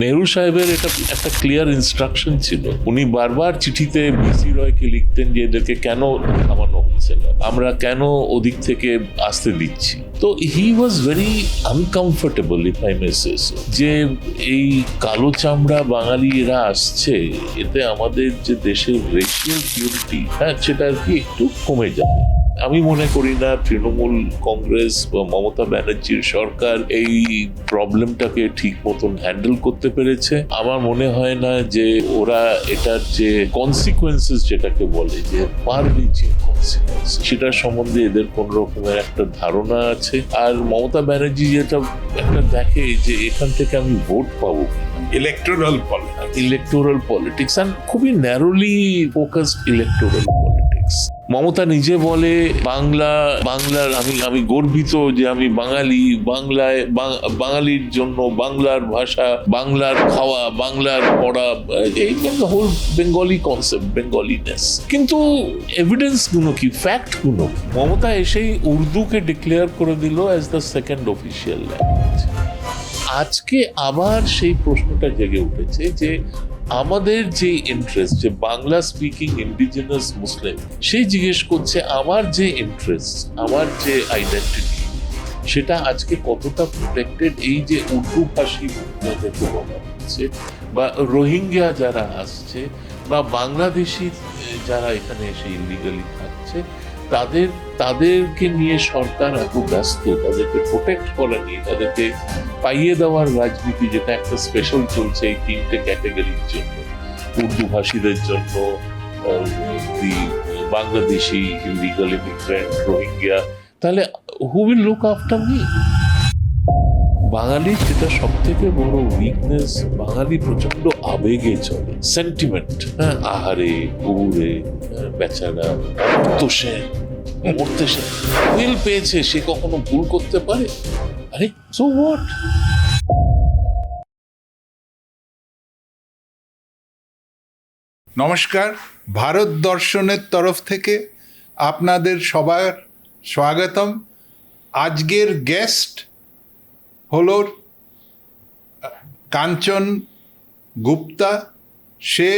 নেহরু সাহেবের এটা একটা ক্লিয়ার ইনস্ট্রাকশন ছিল। উনি বারবার চিঠিতে বিসি রয়কে লিখতেন যে এদেরকে কেন থামানো হচ্ছে না, আমরা কেন ওদিক থেকে আসতে দিচ্ছি। তো he was very uncomfortable, if I may say so, যে এই কালো চামড়া বাঙালি এরা আসছে, এতে আমাদের যে দেশের রেশিয়াল পিউরিটি, সেটা আর কি একটু কমে যাবে। আমি মনে করি না তৃণমূল কংগ্রেস বা মমতা ব্যানার্জির সরকার এই প্রবলেমটাকে ঠিক মতন হ্যান্ডেল করতে পেরেছে। আমার মনে হয় না যে ওরা এটার যে কনসিকুয়েন্সেস, যেটাকে বলে যে ফার রিচিং কনসিকুয়েন্স, সেটার সম্বন্ধে এদের কোন রকমের একটা ধারণা আছে। আর মমতা ব্যানার্জি যেটা একটা দেখে যে এখান থেকে আমি ভোট পাবো, ইলেকটোরাল পলিটিক্স, আর খুবই narrowly focused electoral politics. Mamata নিজে বলে বাংলার আমি গর্বিত যে আমি বাঙালি, বাঙালির জন্য বাংলার ভাষা, বাংলার খাওয়া, বাংলার পড়া, এই হোল বেঙ্গলি কনসেপ্ট, বেঙ্গলিনেস। কিন্তু এভিডেন্স গুলো কি, ফ্যাক্ট গুলো? মমতা এসেই উর্দুকে ডিক্লেয়ার করে দিল as the second official language. আজকে আবার সেই প্রশ্নটা জেগে উঠেছে যে আমাদের যে ইন্টারেস্ট, যে বাংলা স্পিকিং ইন্ডিজিনাস মুসলিম, সেই জিজ্ঞেস করছে আমার যে ইন্টারেস্ট, আমার যে আইডেন্টিটি, সেটা আজকে কতটা প্রোটেক্টেড। এই যে উর্দু ভাষী যাদেরকে বলা হচ্ছে, বা রোহিঙ্গা যারা আসছে, বা বাংলাদেশি যারা এখানে এসে ইলিগালি থাকছে, তাদেরকে নিয়ে সরকার এত ব্যস্ত, তাদেরকে প্রোটেক্ট করা নিয়ে, তাদেরকে পাইয়ে দেওয়ার রাজনীতি, যেটা একটা স্পেশাল চলছে এই তিনটে ক্যাটাগরির জন্য, উর্দু ভাষীদের জন্য, বাংলাদেশি ইলিগাল ইমিগ্রেন্ট, রোহিঙ্গা। তাহলে who will look after me? বাঙালি সেটা সব থেকে বড় উইকনেস। বাঙালি প্রচন্ড আবেগে চলে, সেন্টিমেন্ট। আহারে গৌরে, বেচারা মরতে সে উইল পেয়েছে, সে কখনো ভুল করতে পারে? আরে সো হোয়াট? নমস্কার, ভারত দর্শনের তরফ থেকে আপনাদের সবার স্বাগতম। আজকের গেস্ট হল কাঞ্চন গুপ্তা। সে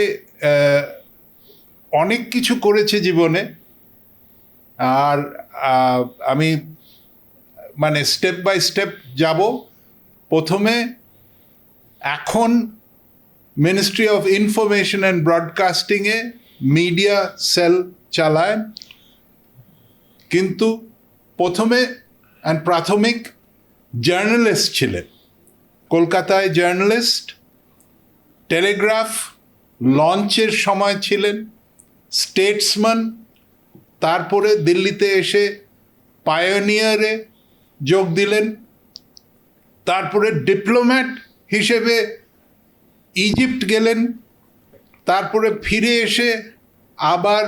অনেক কিছু করেছে জীবনে, আর আমি স্টেপ বাই স্টেপ যাব। প্রথমে এখন মিনিস্ট্রি অফ ইনফরমেশন অ্যান্ড ব্রডকাস্টিংয়ে মিডিয়া সেল চালায়, কিন্তু প্রাথমিক জার্নালিস্ট ছিলেন। কলকাতায় জার্নালিস্ট, টেলিগ্রাফ লঞ্চের সময় ছিলেন, স্টেটসম্যান, তারপরে দিল্লিতে এসে পায়োনিয়ারে যোগ দিলেন, তারপরে ডিপ্লোম্যাট হিসেবে ইজিপ্ট গেলেন, তারপরে ফিরে এসে আবার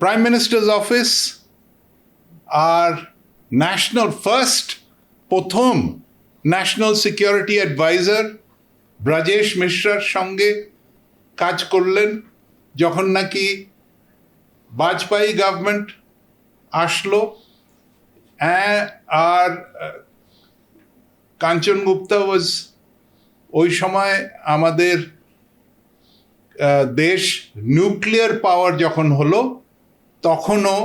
প্রাইম মিনিস্টার্স অফিস আর প্রথম ন্যাশনাল সিকিউরিটি অ্যাডভাইজার ব্রাজেশ মিশ্রার সঙ্গে কাজ করলেন, যখন নাকি বাজপেয়ী গভর্নমেন্ট আসলো। আর কাঞ্চন গুপ্তা ওয়াজ, ওই সময় আমাদের দেশ নিউক্লিয়ার পাওয়ার যখন হলো, তখনও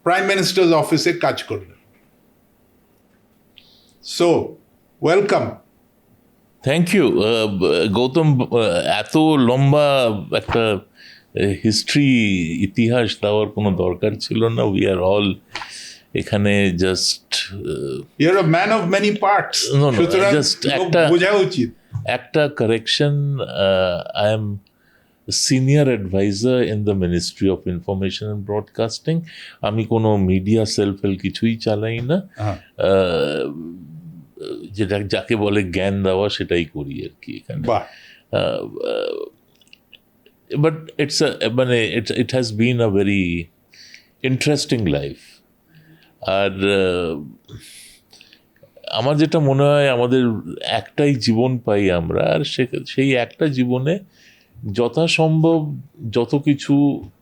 প্রাইম মিনিস্টার্স অফিসে কাজ করলেন। So welcome. Thank you Gautam. এত লম্বা একটা ইতিহাস দেওয়ার কোনো দরকার ছিল না। উই আর অল এখানে just you are a man of many parts, সুতরাং একটা বোঝা উচিত। একটা correction, I am senior adviser in the ministry of information and broadcasting. আমি কোনো মিডিয়া সেলফেল কিছুই চালাই না। যেটা যাকে বলে জ্ঞান দেওয়া, সেটাই করি আর কি এখানে। But it has been a very interesting life. আর আমার যেটা মনে হয়, আমাদের একটাই জীবন পাই আমরা, আর সেই একটা জীবনে যথাসম্ভব যত কিছু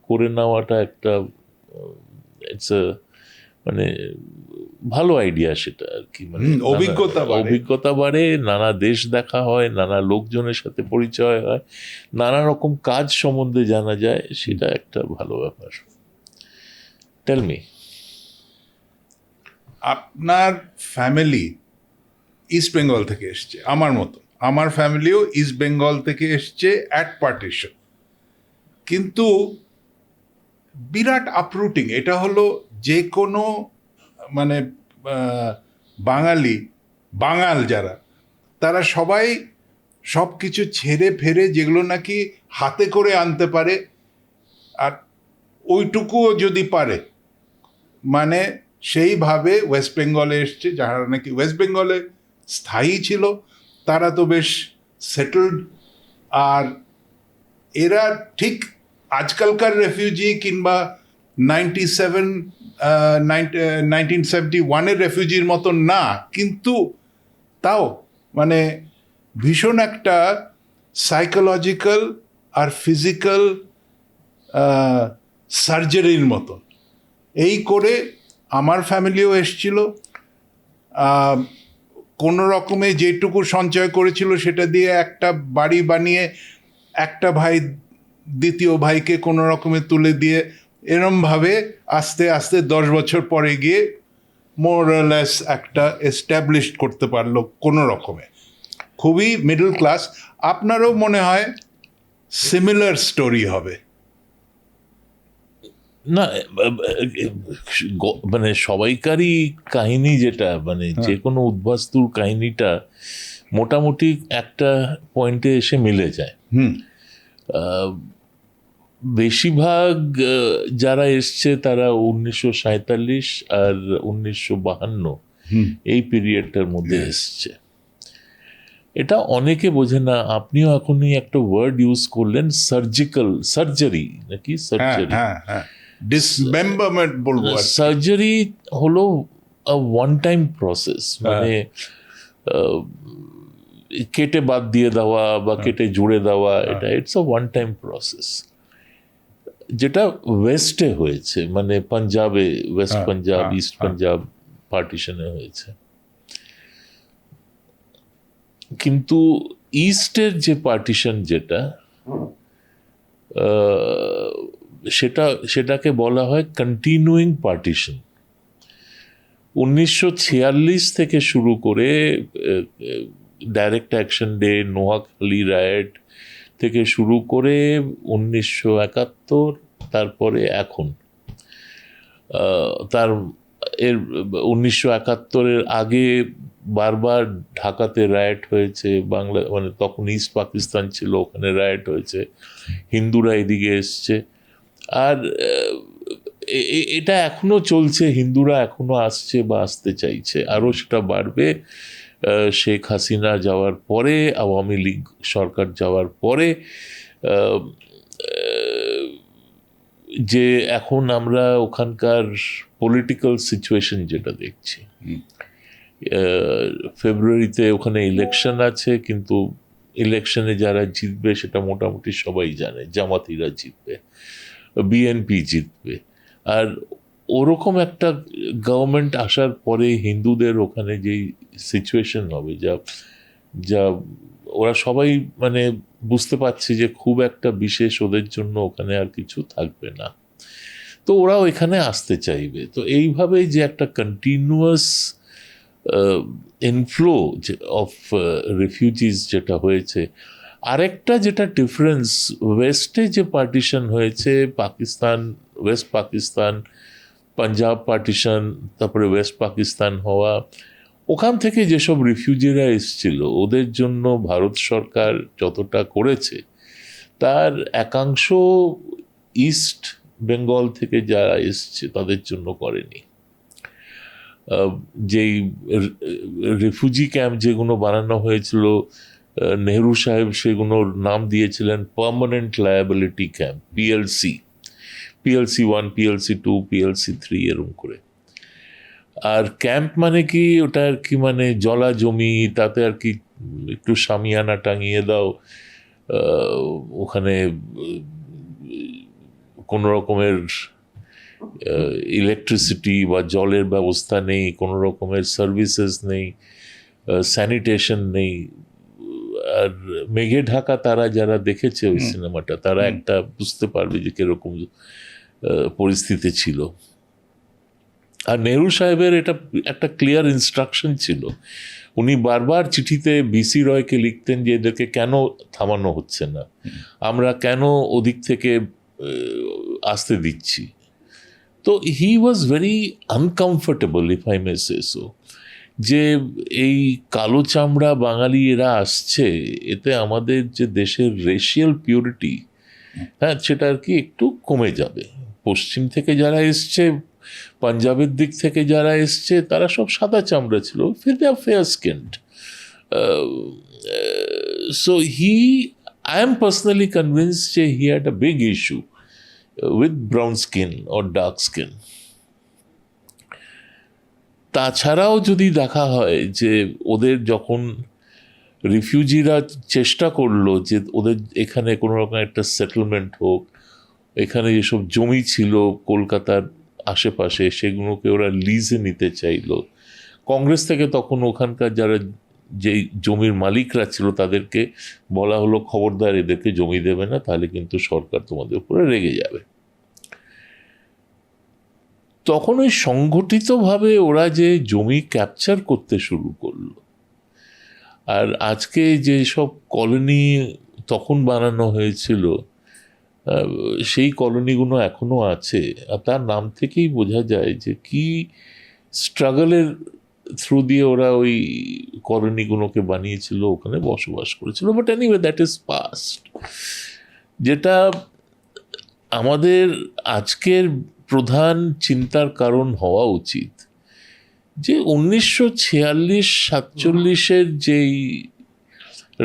করে নেওয়াটা একটা, ইটস ভালো আইডিয়া সেটা আর কি, মানে অভিজ্ঞতা বাড়ে, নানা দেশ দেখা হয়, নানা লোকজনের সাথে পরিচয় হয়, নানা রকম কাজ সম্বন্ধে জানা যায়, সেটা একটা ভালো ব্যাপার। টেল মি, আপনার ফ্যামিলি ইস্ট বেঙ্গল থেকে এসছে আমার মতো, আমার ফ্যামিলিও ইস্ট বেঙ্গল থেকে এসছে অ্যাট পার্টিশন, কিন্তু বিরাট আপরুটিং। এটা হলো যে কোনো মানে বাঙাল যারা, তারা সবাই সব কিছু ছেড়ে ফেরে যেগুলো নাকি হাতে করে আনতে পারে, আর ওইটুকুও যদি পারে, মানে সেইভাবে ওয়েস্ট বেঙ্গলে এসছে। যারা নাকি ওয়েস্ট বেঙ্গলে স্থায়ী ছিল তারা তো বেশ সেটেলড, আর এরা ঠিক আজকালকার রেফিউজি কিংবা 1971-এর রেফিউজির মতন না, কিন্তু তাও মানে ভীষণ একটা সাইকোলজিক্যাল আর ফিজিক্যাল সার্জারির মতন এই করে আমার ফ্যামিলিও এসছিল। কোনো রকমে যেটুকু সঞ্চয় করেছিল সেটা দিয়ে একটা বাড়ি বানিয়ে একটা ভাই দ্বিতীয় ভাইকে কোনো রকমে তুলে দিয়ে এরমভাবে আস্তে আস্তে 10 বছর পরে গিয়ে মোরলেস একটা এস্টাবলিশ করতে পারলো কোনো রকমে, খুবই মিডল ক্লাস। আপনারও মনে হয় সিমিলার স্টোরি হবে? না মানে সবাইকারই কাহিনী যেটা, মানে যে কোনো উদ্বাস্তুর কাহিনীটা মোটামুটি একটা পয়েন্টে এসে মিলে যায়। বেশিরভাগ যারা এসছে তারা 1947 আর 1952 এই পিরিয়ডটার মধ্যে এসছে। এটা অনেকে বোঝে না। আপনিও এখনই একটা ওয়ার্ড ইউজ করলেন, সার্জারি নাকি সার্জারি, ডিসমেম্বারমেন্ট বলবো। সার্জারি হলো ওয়ান টাইম প্রসেস, মানে কেটে বাদ দিয়ে দেওয়া বা কেটে জুড়ে দেওয়া, এটা it's a one time process, যেটা ওয়েস্টে হয়েছে, মানে পাঞ্জাবে, ওয়েস্ট পাঞ্জাব, ইস্ট পাঞ্জাব পার্টিশনে হয়েছে। কিন্তু ইস্টের যে পার্টিশন যেটা, সেটাকে বলা হয় কন্টিনিউইং পার্টিশন। 1946 থেকে শুরু করে ডাইরেক্ট অ্যাকশন ডে, নোয়াখালী রায়েট থেকে শুরু করে 1971, তারপরে এখন এর 1971-এর আগে বারবার ঢাকাতে রায়েট হয়েছে, বাংলা মানে তখন ইস্ট পাকিস্তান ছিল, ওখানে রায়েট হয়েছে, হিন্দুরা এদিকে এসছে, আর এটা এখনো চলছে, হিন্দুরা এখনো আসছে বা আসতে চাইছে, আরও সেটা বাড়বে শেখ হাসিনা যাওয়ার পরে, আওয়ামী লীগ সরকার যাওয়ার পরে। যে এখন আমরা ওখানকার পলিটিক্যাল সিচুয়েশন যেটা দেখছি, ফেব্রুয়ারিতে ওখানে ইলেকশন আছে, কিন্তু ইলেকশনে যারা জিতবে সেটা মোটামুটি সবাই জানে, জামাতিরা জিতবে, বিএনপি জিতবে, আর ওরকম একটা গভর্নমেন্ট আসার পরে হিন্দুদের ওখানে যেই সিচুয়েশন হবে, যা ওরা সবাই মানে বুঝতে পারছে যে খুব একটা বিশেষ ওদের জন্য ওখানে আর কিছু থাকবে না, তো ওরাও এখানে আসতে চাইবে। তো এইভাবে যে একটা কন্টিনিউয়াস ইনফ্লো অফ রিফিউজিস যেটা হয়েছে। আরেকটা যেটা ডিফারেন্স, ওয়েস্টে যে পার্টিশন হয়েছে, পাকিস্তান, ওয়েস্ট পাকিস্তান, পাঞ্জাব পার্টিশন, তারপরে ওয়েস্ট পাকিস্তান হওয়া, ওখান থেকে যেসব রিফিউজিরা এসেছিল ওদের জন্য ভারত সরকার যতটা করেছে তার একাংশ ইস্ট বেঙ্গল থেকে যারা এসছে তাদের জন্য করেনি। যেই রিফিউজি ক্যাম্প যেগুলো বানানো হয়েছিল, নেহরু সাহেব সেগুলোর নাম দিয়েছিলেন permanent liability camp, PLC 1, PLC 2, PLC 3 এরকম করে। আর ক্যাম্প মানে কি, ওটা আর কি মানে জলা জমি, তাতে আর কি একটু শামিয়ানা টাঙিয়ে দাও, ওখানে কোনো রকমের ইলেকট্রিসিটি বা জলের ব্যবস্থা নেই, কোনো রকমের সার্ভিসেস নেই, স্যানিটেশন নেই। আর মেঘে ঢাকা তারা যারা দেখেছে ওই সিনেমাটা, তারা একটা বুঝতে পারবে যে কিরকম পরিস্থিতি ছিল। আর নেহরু সাহেবের এটা একটা ক্লিয়ার ইনস্ট্রাকশন ছিল। উনি বারবার চিঠিতে বিসি রয়কে লিখতেন যে এদেরকে কেন থামানো হচ্ছে না, আমরা কেন ওদিক থেকে আসতে দিচ্ছি। তো he was very uncomfortable, if I may say so, যে এই কালো চামড়া বাঙালি এরা আসছে, এতে আমাদের যে দেশের রেশিয়াল পিউরিটি, হ্যাঁ, সেটা আর কি একটু কমে যাবে। পশ্চিম থেকে যারা এসছে, পাঞ্জাবের দিক থেকে যারা এসছে, তারা সব সাদা চামড়া ছিল, fair skinned. So I am personally convinced যে he had a big issue with brown skin or dark skin. তাছাড়াও যদি দেখা হয় যে ওদের যখন রিফিউজিরা চেষ্টা করলো যে ওদের এখানে কোনো রকম একটা সেটেলমেন্ট হোক, এখানে যেসব জমি ছিল কলকাতার আশেপাশে সেগুলোকে ওরা লিজে নিতে চাইলো, কংগ্রেস থেকে তখন ওখানকার যারা যেই জমির মালিকরা ছিল তাদেরকে বলা হলো খবরদার এদেরকে জমি দেবে না, তাহলে কিন্তু সরকার তোমাদের উপরে রেগে যাবে। তখন ওই সংগঠিতভাবে ওরা যে জমি ক্যাপচার করতে শুরু করলো, আর আজকে যে সব কলোনি তখন বানানো হয়েছিল, সেই কলোনিগুলো এখনো আছে। আর তার নাম থেকেই বোঝা যায় যে কি স্ট্রাগলের থ্রু দিয়ে ওরা ওই কলোনিগুলোকে বানিয়েছিল, ওখানে বসবাস করেছিল। But anyway, that is past. যেটা আমাদের আজকের প্রধান চিন্তার কারণ হওয়া উচিত যে 1946-47 যেই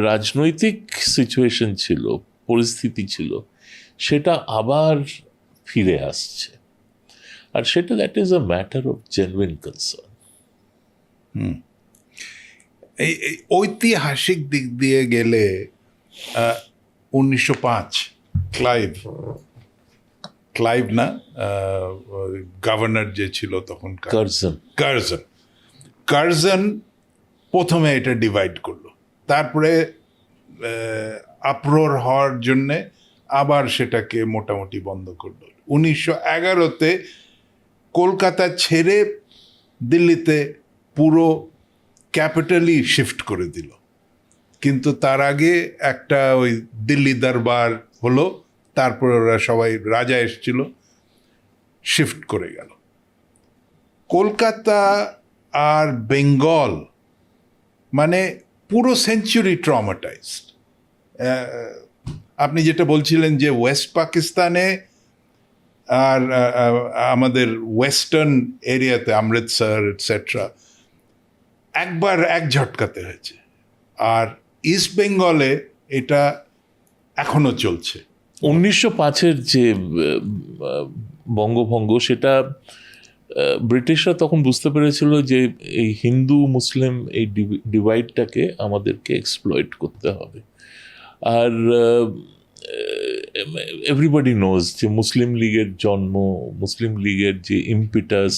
রাজনৈতিক সিচুয়েশন ছিল, পরিস্থিতি ছিল, সেটা আবার ফিরে আসছে। আর সেটা that is a matter of genuine concern. এই ঐতিহাসিক দিক দিয়ে গেলে 1905 ক্লাইভ না, গভর্নর যে ছিল তখন, কার্জন প্রথমে এটা ডিভাইড করলো, তারপরে আপ্রোর হওয়ার জন্যে আবার সেটাকে মোটামুটি বন্ধ করলো। 1911-তে কলকাতা ছেড়ে দিল্লিতে পুরো ক্যাপিটালই শিফট করে দিল, কিন্তু তার আগে একটা ওই দিল্লি দরবার হলো, তারপরে ওরা সবাই, রাজা এসেছিল, শিফট করে গেল। কলকাতা আর বেঙ্গল মানে পুরো সেঞ্চুরি ট্রমাটাইজড। আপনি যেটা বলছিলেন যে ওয়েস্ট পাকিস্তানে আর আমাদের ওয়েস্টার্ন এরিয়াতে, অমৃতসর এটসেট্রা, একবার এক ঝটকাতে হয়েছে। আর ইস্ট বেঙ্গলে এটা এখনো চলছে। 1905-এর যে বঙ্গভঙ্গ, সেটা ব্রিটিশরা তখন বুঝতে পেরেছিল যে এই হিন্দু মুসলিম এই ডিভাইডটাকে আমাদেরকে এক্সপ্লয়েট করতে হবে। আর এভরিবডি নোজ যে মুসলিম লীগের জন্ম, মুসলিম লীগের যে ইম্পিটাস,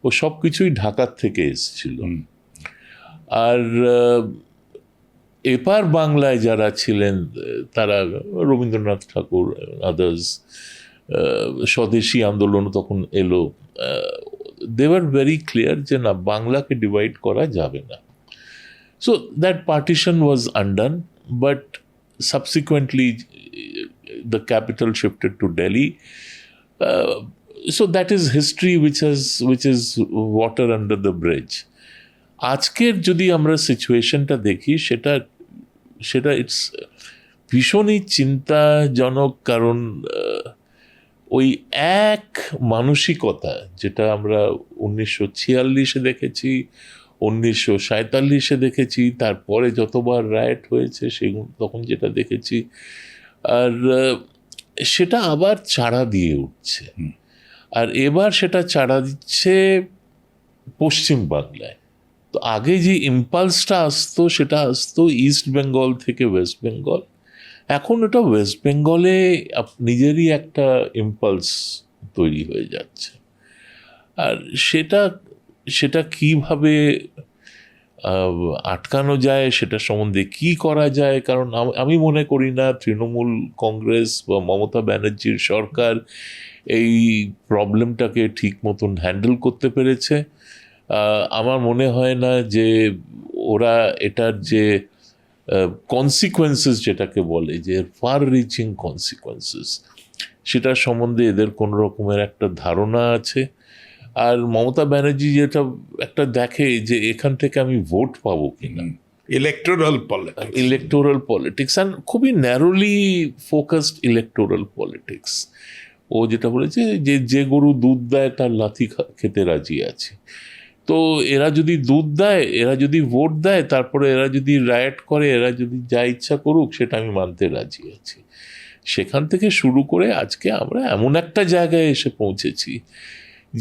ও সব কিছুই ঢাকার থেকে এসেছিল। আর এপার বাংলায় যারা ছিলেন তারা রবীন্দ্রনাথ ঠাকুর, আদার্স, স্বদেশী আন্দোলন তখন এলো। দে ওয়ার ভেরি ক্লিয়ার যে না, বাংলাকে ডিভাইড করা যাবে না। So that partition was undone, but subsequently the capital shifted to Delhi. So that is history which is water under the bridge. আজকের যদি আমরা সিচুয়েশনটা দেখি, সেটা ইটস ভীষণই চিন্তাজনক। কারণ ওই এক মানসিকতা যেটা আমরা 1946-এ দেখেছি, 1947-এ দেখেছি, তারপরে যতবার রায়েট হয়েছে সেগুলো তখন যেটা দেখেছি, আর সেটা আবার চাড়া দিয়ে উঠছে। আর এবার সেটা চাড়া দিচ্ছে পশ্চিম বাংলায়। তো আগে যে ইম্পালসটা আসতো, সেটা আসতো ইস্ট বেঙ্গল থেকে ওয়েস্ট বেঙ্গল। এখন এটা ওয়েস্ট বেঙ্গলে নিজেরই একটা ইম্পালস তৈরি হয়ে যাচ্ছে। আর সেটা সেটা কিভাবে আটকানো যায়, সেটা সম্বন্ধে কি করা যায়, কারণ আমি মনে করি না তৃণমূল কংগ্রেস বা মমতা ব্যানার্জির সরকার এই প্রবলেমটাকে ঠিক মতন হ্যান্ডেল করতে পেরেছে। আমার মনে হয় না যে ওরা এটার যে কনসিকোয়েন্সেস যেটাকে বলে, যে ফার রিচিং কনসিকোয়েন্সেস, সেটার সম্বন্ধে এদের কোনো রকমের একটা ধারণা আছে। আর মমতা ব্যানার্জি যেটা একটা দেখে যে এখান থেকে আমি ভোট পাবো কিনা, ইলেকটোরাল পলিটিক্স, অ্যান্ড খুবই ন্যারোলি ফোকাসড ইলেকটোরাল পলিটিক্স। ও যেটা বলেছে যে গরু দুধ দেয় তার লাথি খেতে রাজি আছে। তো এরা যদি দুধ দেয়, এরা যদি ভোট দেয়, তারপরে এরা যদি রায়ট করে, এরা যদি যা ইচ্ছা করুক, সেটা আমি মানতে রাজি আছি। সেখান থেকে শুরু করে আজকে আমরা এমন একটা জায়গায় এসে পৌঁছেছি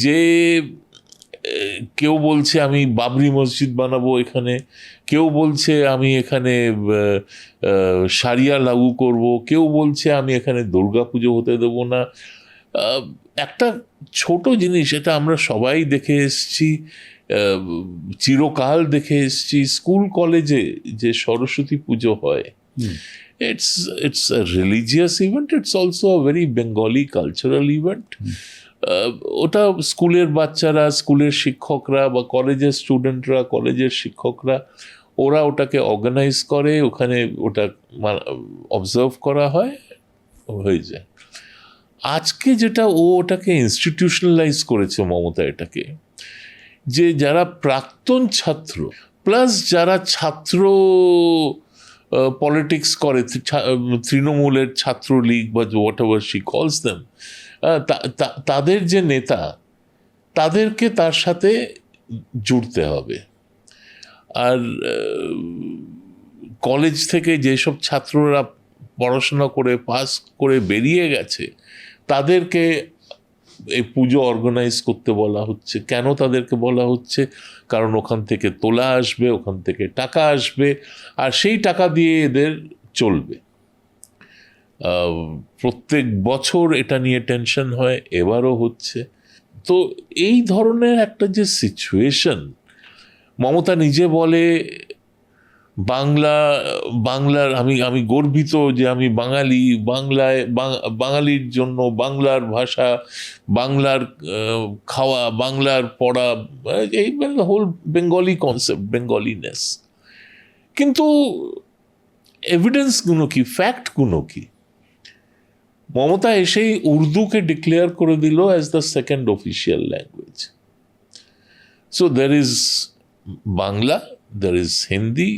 যে কেউ বলছে আমি বাবরি মসজিদ বানাবো এখানে, কেউ বলছে আমি এখানে সারিয়া লাগু করব, কেউ বলছে আমি এখানে দুর্গাপুজো হতে দেবো না। একটা ছোট জিনিস, এটা আমরা সবাই দেখে এসছি, চিরকাল দেখে এসছি, স্কুল কলেজে যে সরস্বতী পুজো হয়, it's a religious event, it's also a very Bengali cultural event. ওটা স্কুলের বাচ্চারা, স্কুলের শিক্ষকরা বা কলেজের স্টুডেন্টরা, কলেজের শিক্ষকরা, ওরা ওটাকে অর্গানাইজ করে, ওখানে ওটা অবজার্ভ করা হয়, হয়ে যায়। আজকে যেটা ওটাকে ইনস্টিটিউশনালাইজ করেছে মমতা এটাকে, যে যারা প্রাক্তন ছাত্র প্লাস যারা ছাত্র পলিটিক্স করে, তৃণমূলের ছাত্রলীগ বা হোয়াট এভার শি কলস দেম, তাদের যে নেতা, তাদেরকে তার সাথে জুড়তে হবে। আর কলেজ থেকে যেসব ছাত্ররা পড়াশোনা করে পাস করে বেরিয়ে গেছে, তাদেরকে এই পুজো অর্গানাইজ করতে বলা হচ্ছে। কেন তাদেরকে বলা হচ্ছে? কারণ ওখান থেকে তোলা আসবে, ওখান থেকে টাকা আসবে, আর সেই টাকা দিয়ে এদের চলবে। প্রত্যেক বছর এটা নিয়ে টেনশন হয়, এবারও হচ্ছে। তো এই ধরনের একটা যে সিচুয়েশন, মমতা নিজে বলে বাংলার আমি গর্বিত যে আমি বাঙালি, বাঙালির জন্য বাংলার ভাষা, বাংলার খাওয়া, বাংলার পড়া, এই হোল বেঙ্গলি কনসেপ্ট, বেঙ্গলিনেস। কিন্তু এভিডেন্সগুলো কি, ফ্যাক্টগুলো কি? মমতা এসেই উর্দুকে ডিক্লেয়ার করে দিল as the second official language. So there is Bangla, there is Hindi,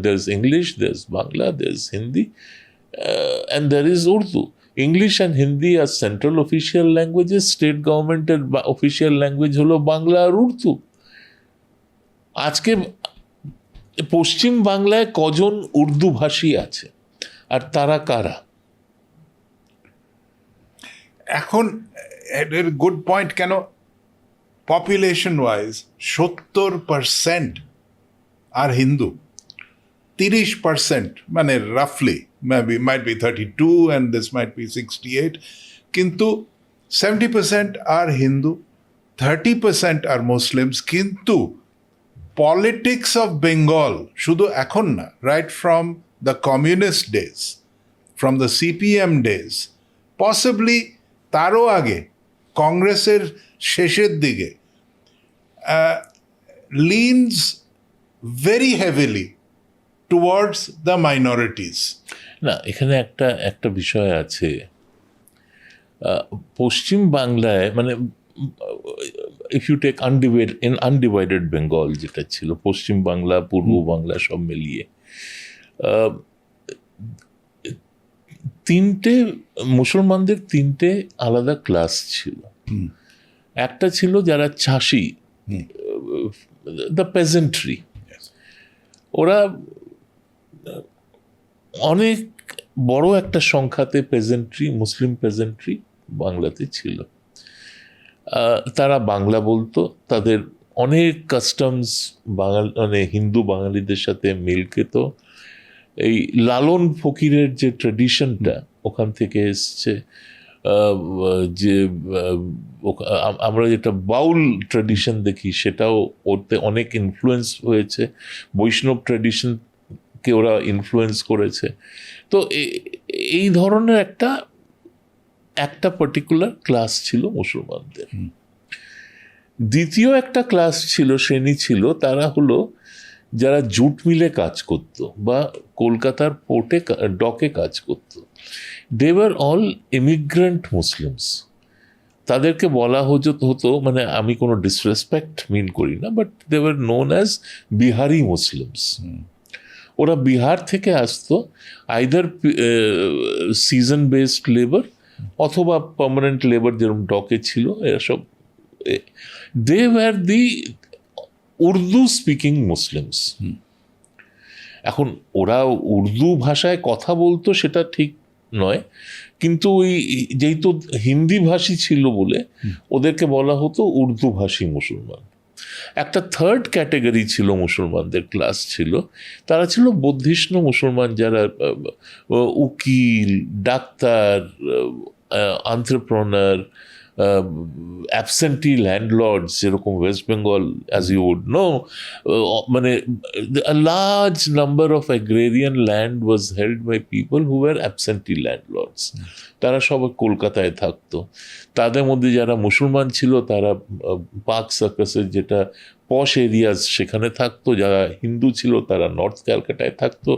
there is English, there is Bangla, there is Hindi, and there is Urdu. English and Hindi are central official languages, state government official language হলো বাংলা আর উর্দু। আজকে পশ্চিম বাংলায় কজন উর্দু ভাষী আছে, আর তারা কারা? এখন good point, কেন পপুলেশন ওয়াইজ 70% আর হিন্দু, 30% মানে রাফলি, might be 32 and this might be 68, কিন্তু 70% আর হিন্দু, 30% আর মুসলিমস। কিন্তু পলিটিক্স অফ বেঙ্গল শুধু এখন না, right from the communist days, from the CPM days, possibly তারও আগে কংগ্রেসের শেষের দিকে, leans very heavily towards the minorities. না, এখানে একটা বিষয় আছে। পশ্চিম বাংলায়, মানে if you take undivided Bengal যেটা ছিল, পশ্চিম বাংলা, পূর্ব বাংলা সব মিলিয়ে, মুসলমানদের তিনটে আলাদা ক্লাস ছিল। একটা ছিল যারা চাষি, দ্য পেজেন্ট্রি। ওরা অনেক বড় একটা সংখ্যাতে পেজেন্ট্রি, মুসলিম পেজেন্ট্রি বাংলাতে ছিল। তারা বাংলা বলতো, তাদের অনেক কাস্টমস মানে হিন্দু বাঙালিদের সাথে মিল খেত। এই লালন ফকিরের যে ট্র্যাডিশনটা ওখান থেকে এসছে, যে আমরা যেটা বাউল ট্র্যাডিশন দেখি সেটাও ওতে অনেক ইনফ্লুয়েন্স হয়েছে, বৈষ্ণব ট্র্যাডিশনকে ওরা ইনফ্লুয়েন্স করেছে। তো এই ধরনের একটা পার্টিকুলার ক্লাস ছিল মুসলমানদের। দ্বিতীয় একটা ক্লাস ছিল, শ্রেণী ছিল, তারা হলো যারা জুট মিলে কাজ করত বা কলকাতার পোর্টে ডকে কাজ করত। They were all immigrant Muslims. তাদেরকে বলা হতো, মানে আমি কোনো ডিসরেসপেক্ট মিন করি না, but they were known as Bihari Muslims. ওরা বিহার থেকে আসতো, আইদার সিজন বেসড লেবার অথবা পার্মানেন্ট লেবার, যেরকম ডকে ছিল এরা সব। They were the Urdu speaking Muslims. এখন ওরা উর্দু ভাষায় কথা বলতো সেটা ঠিক নয়, কিন্তু ওই যেহেতু হিন্দি ভাষী ছিল বলে ওদেরকে বলা হতো উর্দু ভাষী মুসলমান। একটা থার্ড ক্যাটেগরি ছিল মুসলমানদের, ক্লাস ছিল, তারা ছিল বৌদ্ধিষ্ণু মুসলমান, যারা উকিল, ডাক্তার, এন্টারপ্রেনার, অ্যাবসেন্টি ল্যান্ডলর্ডস, যেরকম West Bengal as you would know, মানে a large number of agrarian land was held by people who were absentee landlords. তারা সব কলকাতায় থাকতো। তাদের মধ্যে যারা মুসলমান ছিল তারা পার্ক সার্কাসের যেটা পশ এরিয়াস সেখানে থাকতো, যারা হিন্দু ছিল তারা নর্থ ক্যালকাটায় থাকতো।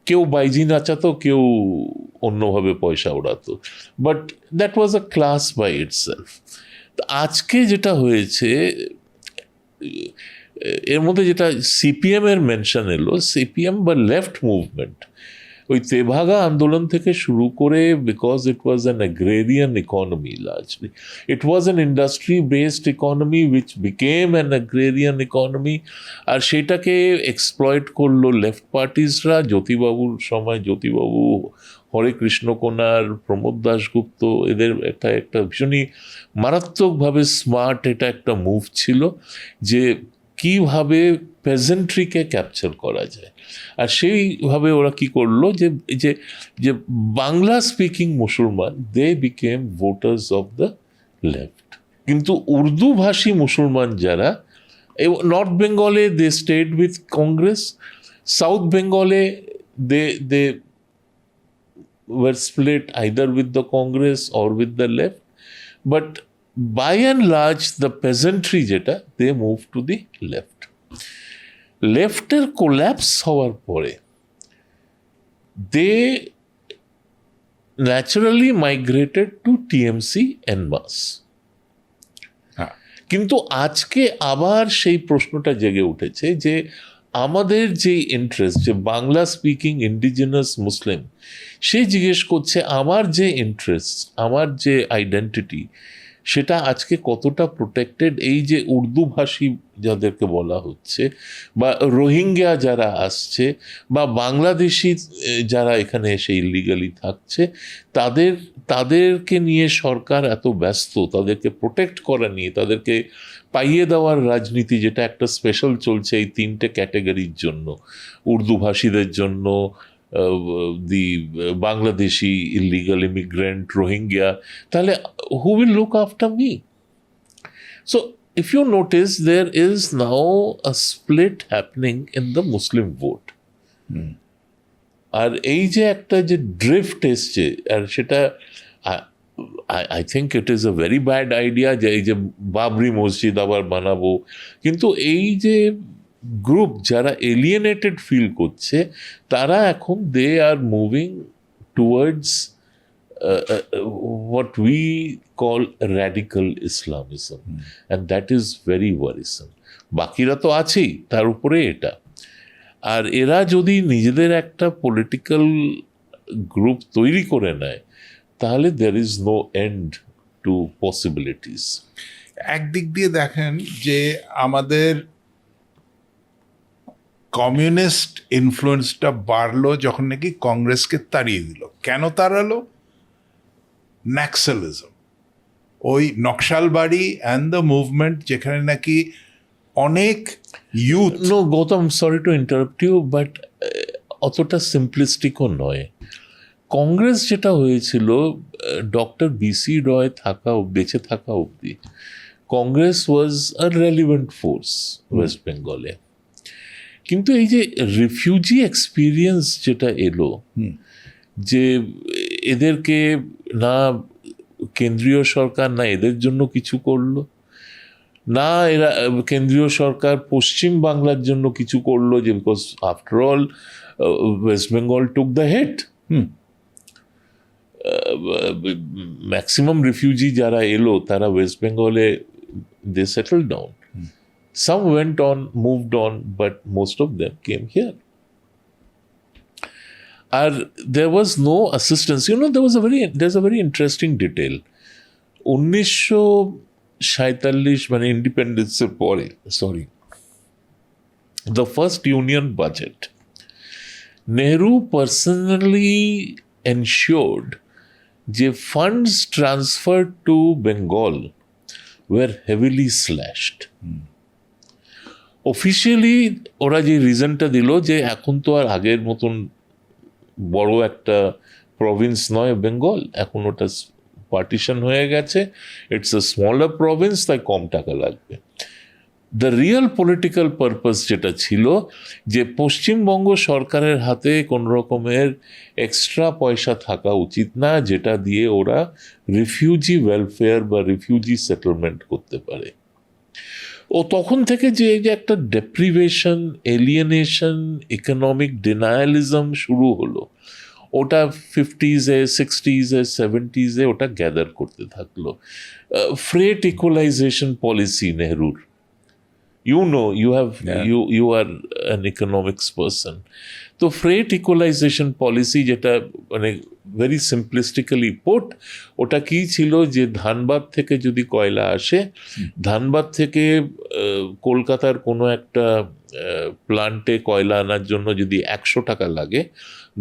কেউ বাইজি নাচাতো, কেউ অন্যভাবে পয়সা ওড়াতো, but that was a class by itself. আজকে যেটা হয়েছে এর মধ্যে যেটা সিপিএম এর মেনশন এলো, সিপিএম বা লেফট মুভমেন্ট ওই তেভাগা আন্দোলন থেকে শুরু করে, because it was an agrarian economy largely, it was an industry based economy which became an agrarian economy. আর সেটাকে এক্সপ্লয়েট করলো লেফট পার্টিসরা। জ্যোতিবাবুর সময় জ্যোতিবাবু, হরে কৃষ্ণ কোনার, প্রমোদ দাশগুপ্ত, এদের একটা ভীষণই মারাত্মকভাবে স্মার্ট এটা একটা মুভ ছিল যে কিভাবে পেজেন্ট্রিকে ক্যাপচার করা যায়। আর সেইভাবে ওরা কি করলো যে যে যে বাংলা স্পিকিং মুসলমান, they became voters of the left. কিন্তু উর্দু ভাষী মুসলমান যারা, নর্থ বেঙ্গলে they stayed with Congress, south বেঙ্গলে they were split either with the Congress or with the left, but by and large the peasantry যেটা, they moved to the left. লেফটের collapse হওয়ার পরে they naturally migrated to TMC en masse. কিন্তু আজকে আবার সেই প্রশ্নটা জেগে উঠেছে যে আমাদের যে ইন্টারেস্ট, যে বাংলা স্পিকিং ইন্ডিজিনাস মুসলিম, সে জিজ্ঞেস করছে আমার যে ইন্টারেস্ট, আমার যে আইডেন্টিটি, সেটা আজকে কতটা প্রোটেক্টেড। এই যে উর্দু ভাষী যাদেরকে বলা হচ্ছে, বা রোহিঙ্গা যারা আসছে, বা বাংলাদেশি যারা এখানে এসে ইলিগালি থাকছে, তাদেরকে নিয়ে সরকার এত ব্যস্ত, তাদেরকে প্রোটেক্ট করা নিয়ে, তাদেরকে পাইয়ে দেওয়ার রাজনীতি, যেটা একটা স্পেশাল চলছে এই তিনটে ক্যাটেগরির জন্য, উর্দু ভাষীদের জন্য, দি বাংলাদেশি ইলিগাল ইমিগ্রেন্ট, রোহিঙ্গা, তাহলে who will look after me? So if you notice, there is now a split happening in the Muslim vote. আর এই যে একটা যে ড্রিফট এসছে, আর সেটা I think it is a very bad idea যে এই যে বাবরি মসজিদ আবার বানাবো, কিন্তু এই যে গ্রুপ যারা এলিয়েনেটেড ফিল করছে, তারা এখন they are moving towards what we call radical Islamism, and that is very worrisome. বাকিরা তো আছেই, তার উপরে এটা। আর এরা যদি নিজেদের একটা পলিটিক্যাল গ্রুপ তৈরি করে নেয়, তাহলে there is no end to possibilities. একদিক দিয়ে দেখেন যে আমাদের কমিউনিস্ট ইনফ্লুয়েন্সটা বাড়লো যখন নাকি কংগ্রেসকে তাড়িয়ে দিল। কেন তাড়ালো? ন্যাক্সালিজম, ওই নকশালবাড়ি অ্যান্ড দ্য মুভমেন্ট, যেখানে নাকি অনেক youth. No Gautam, sorry to interrupt you, but অতটা সিম্পলিস্টিকও নয়। কংগ্রেস যেটা হয়েছিল ডক্টর বিসি রয় বেঁচে থাকা অবধি কংগ্রেস ওয়াজ আ রেলিভেন্ট ফোর্স ওয়েস্ট বেঙ্গলে। কিন্তু এই যে রিফিউজি এক্সপিরিয়েন্স যেটা এলো, যে এদেরকে না কেন্দ্রীয় সরকার না এদের জন্য কিছু করলো, না এরা কেন্দ্রীয় সরকার পশ্চিম বাংলার জন্য কিছু করলো, যে because after all West Bengal took the head. Maximum refugee যারা এলো তারা ওয়েস্ট বেঙ্গলে they settle down. Some went on, moved on, but most of them came here. And there was no assistance. You know, there's a very interesting detail. 1947 মানে ইন্ডিপেন্ডেন্সের পরে, the first union budget, Nehru personally ensured যে funds transferred to Bengal were heavily slashed. Officially ওরা যে রিজনটা দিল যে এখন তো আর আগের মতন বড় একটা প্রভিন্স নয় বেঙ্গল, এখন ওটা পার্টিশন হয়ে গেছে, ইটস আ স্মলার প্রভিন্স, তাই কম টাকা লাগবে। দ্য রিয়েল পলিটিক্যাল পারপাস যেটা ছিল যে পশ্চিমবঙ্গ সরকারের হাতে কোনো রকমের এক্সট্রা পয়সা থাকা উচিত না, যেটা দিয়ে ওরা রিফিউজি ওয়েলফেয়ার বা রিফিউজি সেটেলমেন্ট করতে পারে। ও তখন থেকে যে এই যে একটা ডেপ্রিভেশন, এলিয়েনেশন, ইকোনমিক ডিনায়ালিজম শুরু হলো, ওটা 50s-এ, 60s-এ, 70s-এ ওটা গ্যাদার করতে থাকলো। ফ্রেট ইকুয়ালাইজেশন পলিসি নেহরুর, you are an economics person. তো ফ্রেট ইকুয়ালাইজেশন পলিসি যেটা মানে ভেরি সিম্পলিস্টিক্যালি পুট, ওটা কি ছিল যে ধানবাদ থেকে যদি কয়লা আসে, ধানবাদ থেকে কলকাতার কোনো একটা প্লান্টে কয়লা আনার জন্য যদি 100 টাকা লাগে,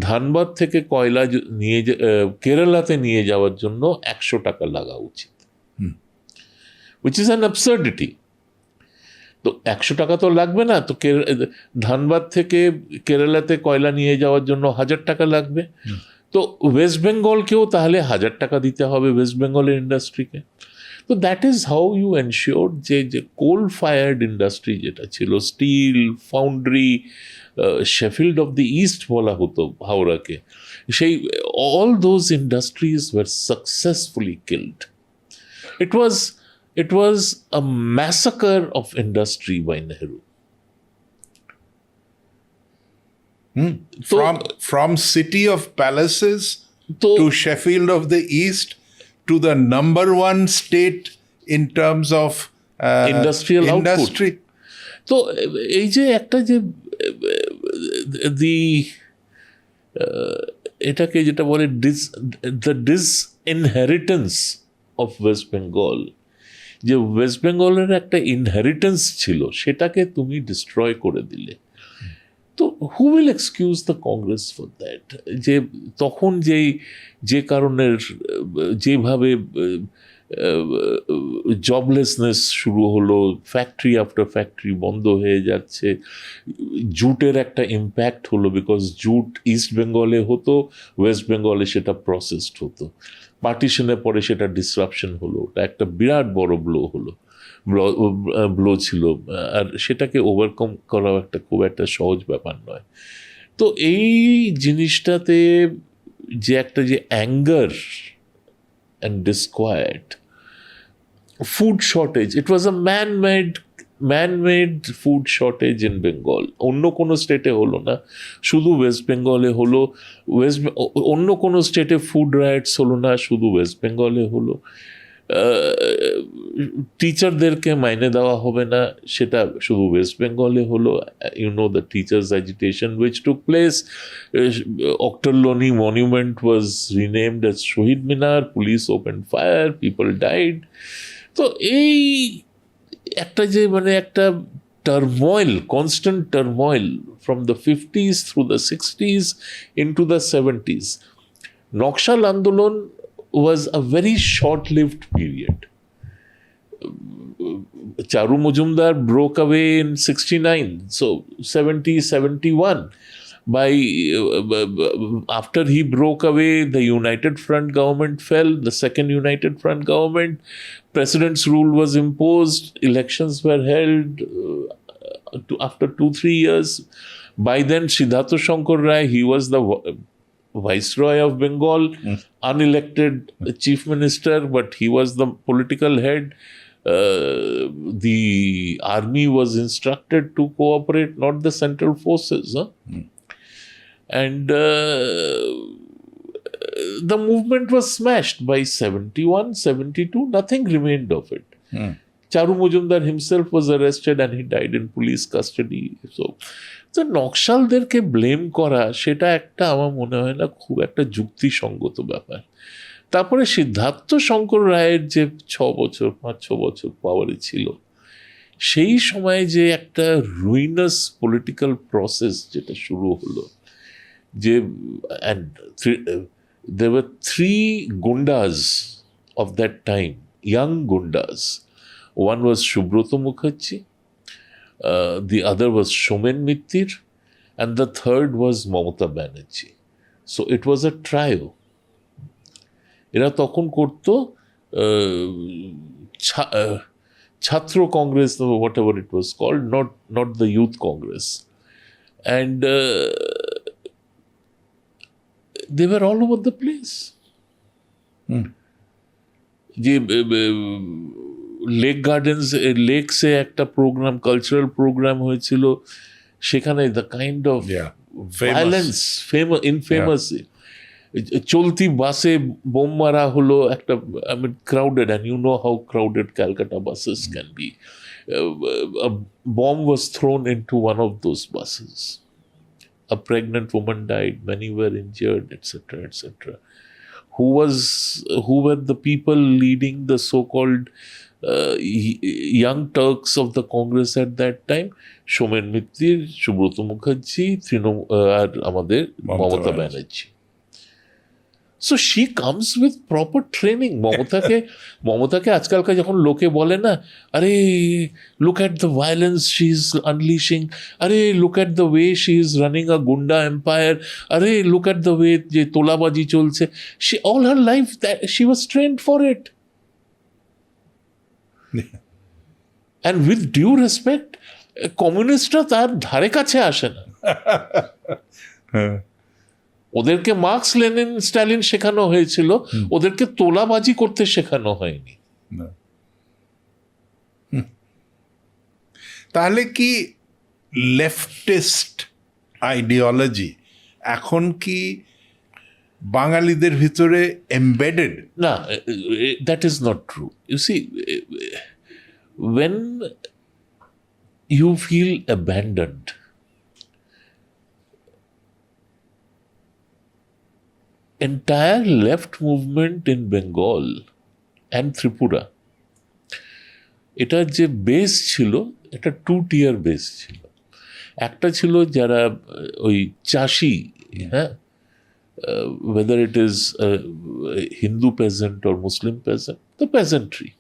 ধানবাদ থেকে কয়লা নিয়ে কেরালাতে নিয়ে যাওয়ার জন্য 100 টাকা লাগা উচিত, which is an absurdity. তো 100 টাকা তো লাগবে না, তো ধানবাদ থেকে কেরালাতে কয়লা নিয়ে যাওয়ার জন্য 1000 টাকা লাগবে, তো ওয়েস্ট বেঙ্গলকেও তাহলে 1000 টাকা দিতে হবে ওয়েস্ট বেঙ্গলের ইন্ডাস্ট্রিকে। তো that is how you ensure যে কোল ফায়ার্ড ইন্ডাস্ট্রি যেটা ছিল, steel, foundry, Sheffield of the east বলা হতো হাওড়াকে, সেই all those industries were successfully killed. It was a massacre of industry by Nehru. From City of Palaces to Sheffield of the East to the number one state in terms of industrial industry. তো এই যে একটা যে এটাকে যেটা বলে the disinheritance of West Bengal, যে West বেঙ্গলের একটা ইনহেরিটেন্স ছিল, সেটাকে তুমি ডিস্ট্রয় করে দিলে। তো who will excuse the Congress for that? যে তখন যে কারণের যেভাবে জবলেসনেস শুরু হলো, ফ্যাক্টরি আফটার ফ্যাক্টরি বন্ধ হয়ে যাচ্ছে, জুটের একটা ইম্প্যাক্ট হলো, বিকজ জুট ইস্ট বেঙ্গলে হতো, ওয়েস্ট বেঙ্গলে সেটা প্রসেসড হতো, পার্টিশনের পরে সেটা ডিসরাপশন হলো, ওটা একটা বিরাট বড় ব্লো ছিল, আর সেটাকে ওভারকাম করা খুব একটা সহজ ব্যাপার নয়। তো এই জিনিসটাতে যে একটা যে anger and disquiet, food shortage, it was a man made food shortage in Bengal. অন্য কোনো স্টেটে হলো না, শুধু ওয়েস্ট বেঙ্গলে হলো। অন্য কোনো স্টেটে ফুড রাইটস হলো না, শুধু ওয়েস্ট বেঙ্গলে হলো। টিচারদেরকে মাইনে দেওয়া হবে না, সেটা শুধু ওয়েস্ট বেঙ্গলে হলো। You know the teachers agitation which took place, Ochterlony monument was renamed as Shaheed Minar, police open fire, people died. তো এই একটা যে মানে একটা turmoil, constant turmoil from the 50s through the 60s into the 70s. Naxal আন্দোলন was a very short-lived period. Charu Majumdar broke away in 69, so 70, 71. by after he broke away, the United Front government fell, the second United Front government, president's rule was imposed, elections were held after 2-3 years. By then, Siddhartha Shankar Rai, he was the Viceroy of Bengal, unelected chief minister, but he was the political head. The army was instructed to cooperate, not the central forces. And the movement was smashed by 71, 72. Nothing remained of it. Charu Mujumdar himself was arrested and he died in police custody. So নকশালদেরকে blame করা সেটা একটা আমার মনে হয় না খুব একটা যুক্তিসঙ্গত ব্যাপার। তারপরে সিদ্ধার্থ শঙ্কর রায়ের যে 5-6 বছর পাওয়ারে ছিল, সেই সময় যে একটা রুইনাস পলিটিক্যাল প্রসেস যেটা শুরু হলো, যে there were 3 gundas of that time, young gundas. One was Subroto Mukherjee, the other was Somen Mittir, and the third was Mamata Banerjee. So it was a trio. এরা তখন করতো ছাত্র Congress, whatever it was called, not the youth congress, and they were all over the place. যে lake gardens, লেকসে একটা programme, cultural programme হয়েছিল, সেখানে the kind of violence, infamous, চলতি বাসে বোম মারা হলো একটা, I mean crowded, and you know how crowded Calcutta buses can be. A bomb was thrown into one of those buses. A pregnant woman died, many were injured, etc., etc. Who were the people leading the so-called young Turks of the Congress at that time? Somen Mittir, Subroto Mukherjee, আর আমাদের Mamata Banerjee. So she comes with proper training. মমতাকে আজকালকার যখন লোকে বলে না, আরে look at the violence she is unleashing, আরে look at the way she is running a gunda empire, আরে look at the way যে তোলাবাজি চলছে, she all her life that she was trained for it. And with due respect, কমিউনিস্টরা তার ধারে কাছে আসে না। ওদেরকে মার্কস, লেনিন, স্টালিন শেখানো হয়েছিল, ওদেরকে তোলাবাজি করতে শেখানো হয়নি। তাহলে কি লেফটিস্ট আইডিওলজি এখন কি বাঙালিদের ভিতরে এমবেডেড? না, that is not true. You see, when you feel abandoned, entire left movement in Bengal and Tripura, এটা যে বেস ছিল, এটা 2-tier বেস ছিল। একটা ছিল যারা ওই চাষি, হ্যাঁ, whether it is a Hindu peasant or Muslim peasant, the peasantry,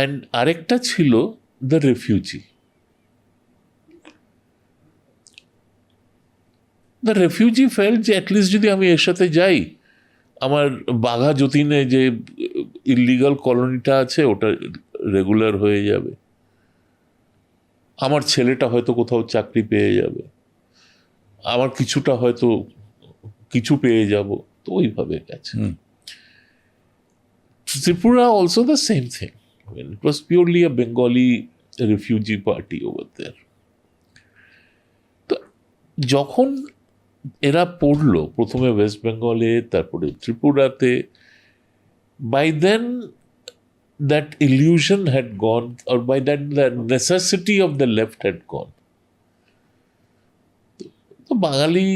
and আরেকটা ছিল the refugee. The refugee felt যে অ্যাটলিস্ট যদি আমি এর সাথে যাই, আমার বাঘা যতীনে যে ইলিগাল কলোনিটা আছে ওটা রেগুলার হয়ে যাবে, আমার ছেলেটা হয়তো কোথাও চাকরি পেয়ে যাবে, আমার কিছুটা হয়তো কিছু পেয়ে যাব, তো ওইভাবে গেছে। Tripura also the same thing. I mean, it was purely a Bengali refugee party over there. তো যখন এরা পড়লো প্রথমে ওয়েস্ট বেঙ্গলে, তারপরে ত্রিপুরাতে, by then that illusion had gone, or by then the necessity of the left had gone. তো বাঙালি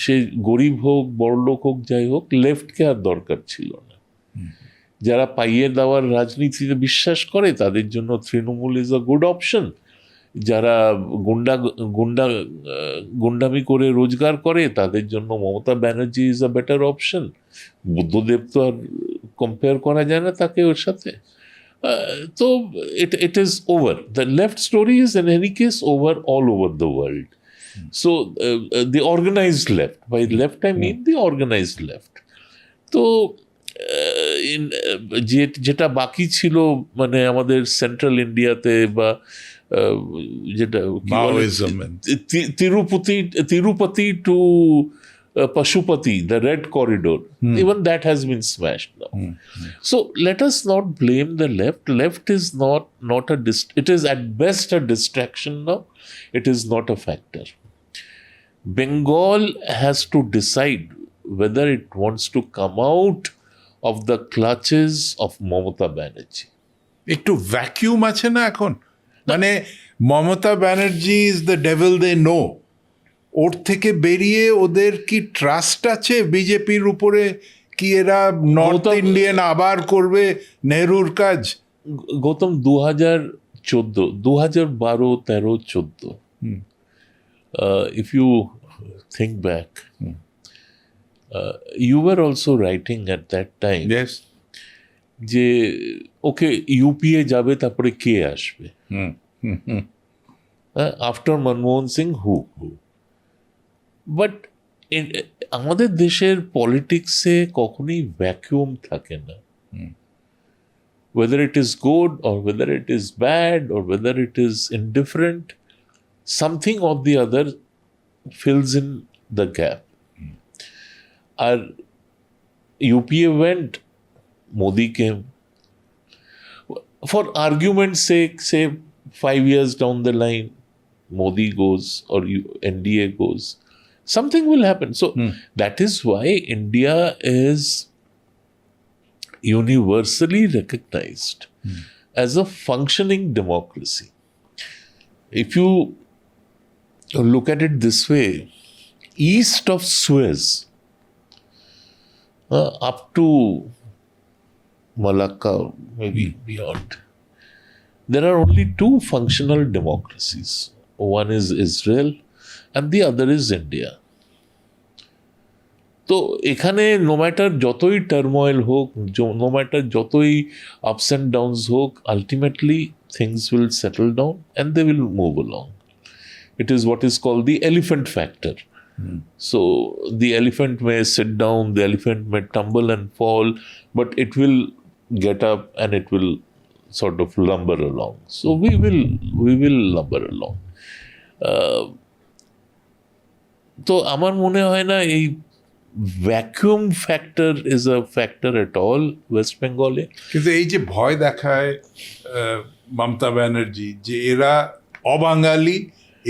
সে গরিব হোক, বড়লোক হোক, যাই হোক, লেফটকে আর দরকার ছিল না। যারা পাইয়ে দেওয়ার রাজনীতিতে বিশ্বাস করে তাদের জন্য Trinamool is a good option. যারা গুন্ডামি করে রোজগার করে তাদের জন্য Mamata Banerjee is a better option. Buddhadeb তো আর কম্পেয়ার করা যায় না তাকে ওর সাথে। So it is over. The left story is in any case over all over the world. So the organized left, by left I mean the organized left. তো যেটা বাকি ছিল মানে আমাদের সেন্ট্রাল ইন্ডিয়াতে বা যেটা Tirupati to Pashupati, the red corridor, even that has been smashed now. So let us not blame the left. Left is not it is at best a distraction now. It is not a factor. Bengal has to decide whether it wants to come out of the clutches of Mamata Banerjee. একটু vacuum আছে না এখন, মানে Mamata Banerjee is the devil they know, ওর থেকে বেরিয়ে ওদের কি ট্রাস্ট আছে বিজেপির উপরে? কি এরা নর্থ ইন্ডিয়ান আবার করবে নেহরুর কাজ? Gautam 2014, 2012, 13, 14, if you think back, you were also writing at that time. Yes. যে ওকে ইউপিএ যাবে তারপরে কে আসবে after Manmohan Singh who but আমাদের দেশের পলিটিক্সে কখনোই ভ্যাকুয়াম থাকে না, whether it is good or whether it is bad or whether it is indifferent, something or the other fills in the gap. Our UPA went, Modi came. For argument's sake, say 5 years down the line, Modi goes or NDA goes, something will happen. So that is why India is universally recognized as a functioning democracy. If you look at it this way, east of Suez, up to Malacca, maybe beyond, there are only two functional democracies. One is Israel and the other is India. তো এখানে no matter যতই turmoil হোক, no matter যতই ups and downs হোক, ultimately things will settle down and they will move along. It is what is called the elephant factor. So the elephant may sit down, the elephant may tumble and fall, but it will get up and it will sort of lumber along. So we will lumber along. তো আমার মনে হয় না এই vacuum factor is a factor at all West বেঙ্গলে। কিন্তু এই যে ভয় দেখায় মমতা ব্যানার্জি যে এরা অবাঙালি,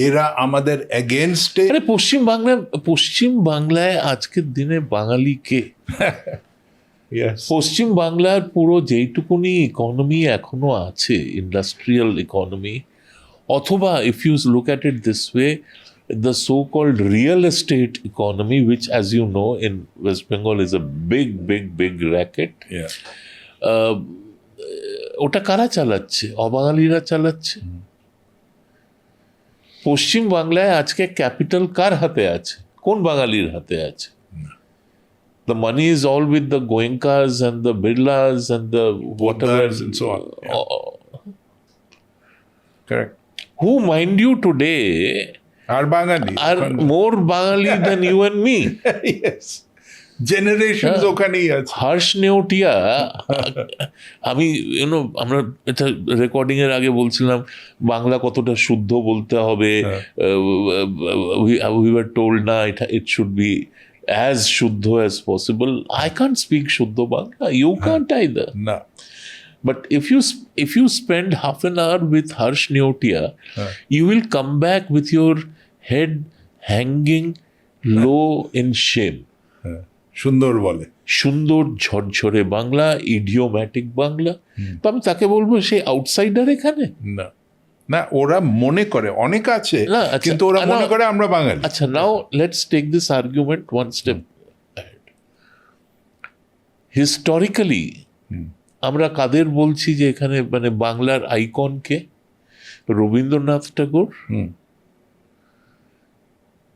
এরা আমাদের এগেনস্টে। আরে পশ্চিম বাংলায় আজকের দিনে বাঙালি কে? পশ্চিম বাংলার পুরো যেইটুকুনি ইকোনমি এখনো আছে, ইন্ডাস্ট্রিয়াল ইকোনমি, অথবা if you look at it this way, the so-called real estate economy, which as you know in West Bengal is a big racket. ওটা কারা চালাচ্ছে? অবাঙালিরা চালাচ্ছে। পশ্চিম বাংলায় আজকে ক্যাপিটাল কার হাতে আছে? কোন বাঙালির হাতে আছে? The money is all with the Goenkas and the Birlas and the whatever and so on. Correct. Who, mind you, today R Bangali are more Bengali than you and me. Yes. Generations ওখানেই আছে। হর্ষ নেওটিয়া, আমি আমরা এটা recording এর আগে বলছিলাম বাংলা কতটা শুদ্ধ বলতে হবে, we were told না it should be as শুদ্ধ as possible. I can't speak শুদ্ধ বাংলা, you can't either. না। But if you spend half an hour with Harsh Neotia, you will come back with your head hanging low in shame. সুন্দর বলে, সুন্দর ঝরঝরে বাংলা, ইডিওম্যাটিক বাংলা। তো আমি তাকে বলবো সে আউটসাইডার এখানে না। না, ওরা মনে করে অনেক আছে, কিন্তু ওরা মনে করে আমরা বাঙালি। আচ্ছা, now let's take this argument one step ahead. Historically আমরা কাদের বলছি যে এখানে মানে বাংলার আইকনকে? রবীন্দ্রনাথ ঠাকুর।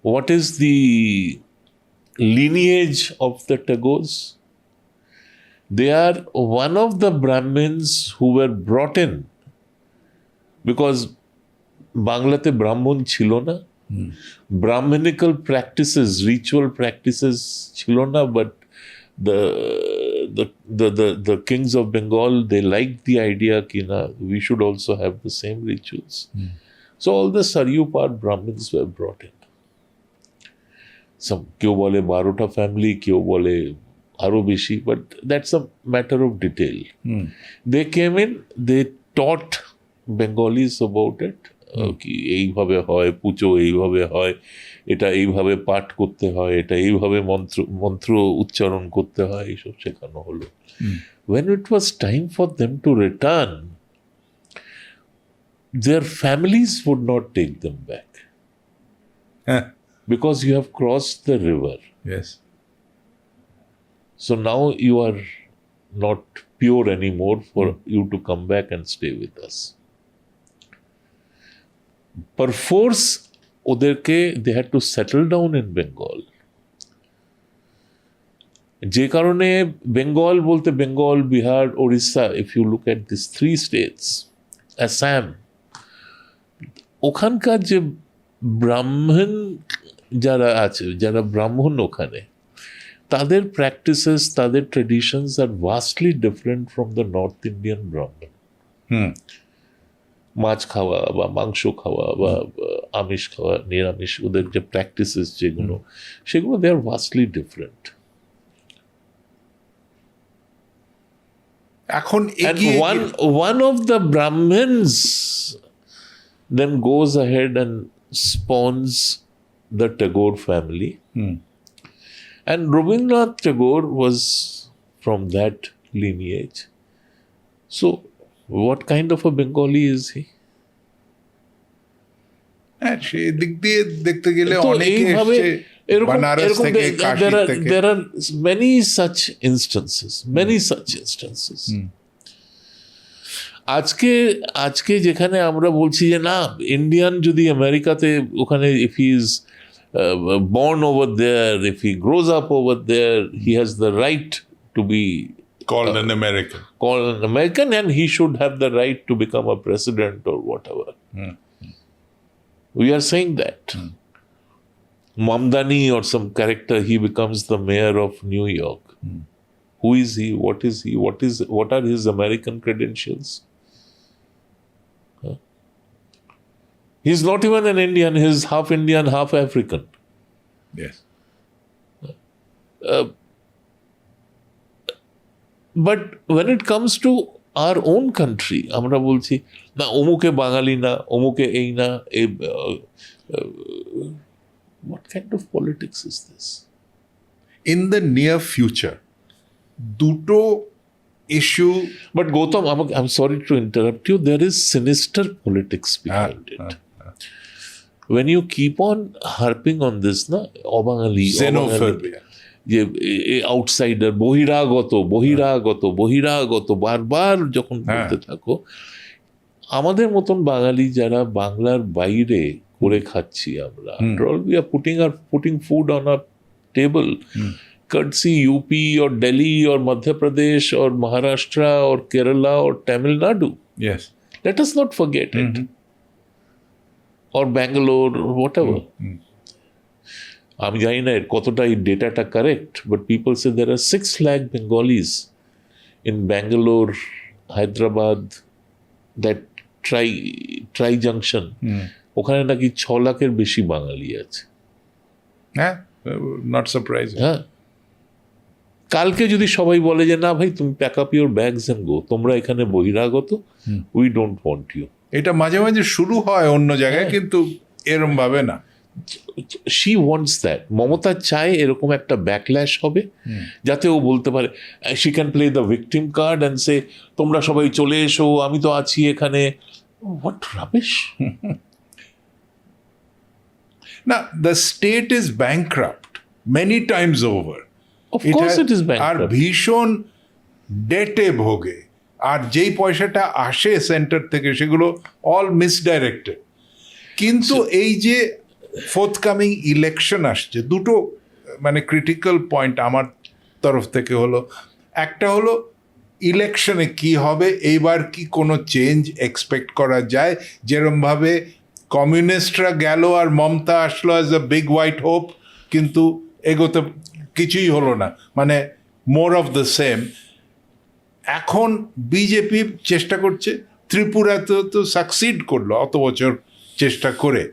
What is the lineage of the Tagores? They are one of the Brahmins who were brought in because বাংলাতে ব্রাহ্মণ ছিল না, Brahminical practices, ritual practices ছিল না, but the kings of Bengal, they liked the idea ki na, we should also have the same rituals. So all the Saryu Par Brahmins were brought in. Some কেউ বলে 12টা family, কেউ বলে আরো বেশি, but that's a matter of detail. They came in, they taught Bengalis about it. কি এইভাবে হয়, পুজো এইভাবে হয়, এটা এইভাবে পাঠ করতে হয়, এটা এইভাবে মন্ত্র উচ্চারণ করতে হয়, এইসব শেখানো হলো। When it was time for them to return, their families would not take them back. Because you have crossed the river. Yes. So now you are not pure anymore for you to come back and stay with us. Perforce ওদেরকে they had to settle down in Bengal. যে কারণে বেঙ্গল বলতে Bengal, Bihar, Odisha, if you look at these 3 states, Assam, ওখানকার যে ব্রাহ্মণ যারা আছে, যারা ব্রাহ্মণ ওখানে, তাদের প্র্যাকটিসেস, তাদের traditions are vastly different from the north Indian Brahmin. মাছ খাওয়া বা মাংস খাওয়া বা আমিষ খাওয়া, নিরামিষ, ওদের যে প্র্যাকটিসেস যেগুলো, সেগুলো দে আর ভাস্টলি ডিফারেন্ট। এখন one of the Brahmins then goes ahead and spawns the Tagore family. And Rabindranath Tagore was from that lineage. So what kind of a Bengali is he? সেই দিক দিয়ে দেখতে গেলে অনেকে এসেছে বানারস থেকে, কাশী থেকে। There are many such instances. আজকে যেখানে আমরা বলছি যে না, ইন্ডিয়ান যদি আমেরিকাতে, ওখানে if he is born over there, if he grows up over there, he has the right to be called an American, and he should have the right to become a president or whatever. We are saying that. Mamdani or some character, he becomes the mayor of New York. Who is he? What is he? What are his American credentials? He's not even an Indian. He's half Indian, half African. Yes. But when it comes to our own country, আমরা বলছি না অমুকে বাঙালি না, অমুকে এই না, what kind of politics is this? In the near future, দুটো issue. But Gautam, I'm sorry to interrupt you, there is sinister politics behind it. When you keep on harping on this, na, অবাঙালি, xenophobia, যে outsider, বহিরাগত বারবার যখন বলতে থাকো, আমাদের মতন বাঙালি যারা বাংলার বাইরে করে খাচ্ছি আমরা, we are putting food on our table, courtesy UP or Delhi or Madhya Pradesh or Maharashtra or Kerala or Tamil Nadu. Yes. Let us not forget it. Or Bangalore or whatever. আমি জানি না কতটা এই ডেটাটা correct, but people say there are 6 lakh Bengalis in Bangalore, Hyderabad, that tri junction. ওখানে নাকি 6 লাখের বেশি বাঙালি আছে। হ্যাঁ, নট সারপ্রাইজিং। হ্যাঁ, কালকে যদি সবাই বলে যে না ভাই তুমি pack up your bags and go, তোমরা এখানে বহিরাগত, উই ডোন্ট ওয়ান্ট ইউ। এটা মাঝে মাঝে শুরু হয় অন্য জায়গায়, কিন্তু এরম ভাবে না। She wants that. মমতা চায় এরকম একটা ব্যাকল্যাশ হবে, যাতে ও বলতে পারে, she can play the victim card and say তোমরা সবাই চলে এসো, আমি তো আছি এখানে। What rubbish! Now, the state is bankrupt many times over. Of course it is bankrupt. আর ভীষণ ডেটে ভোগে, আর যেই পয়সাটা আসে সেন্টার থেকে সেগুলো অল মিসডাইরেক্টেড। কিন্তু এই যে ফোর্থকামিং ইলেকশন আসছে, দুটো মানে ক্রিটিক্যাল পয়েন্ট আমার তরফ থেকে হলো, একটা হলো ইলেকশনে কি হবে, এইবার কি কোনো চেঞ্জ এক্সপেক্ট করা যায়? যেরমভাবে কমিউনিস্টরা গেল আর মমতা আসলো as a big white hope, কিন্তু এগোতে কিছুই হলো না, মানে মোর অফ দ্য সেম। এখন বিজেপি চেষ্টা করছে, ত্রিপুরাতেও তো সাকসিড করলো অত বছর চেষ্টা করে।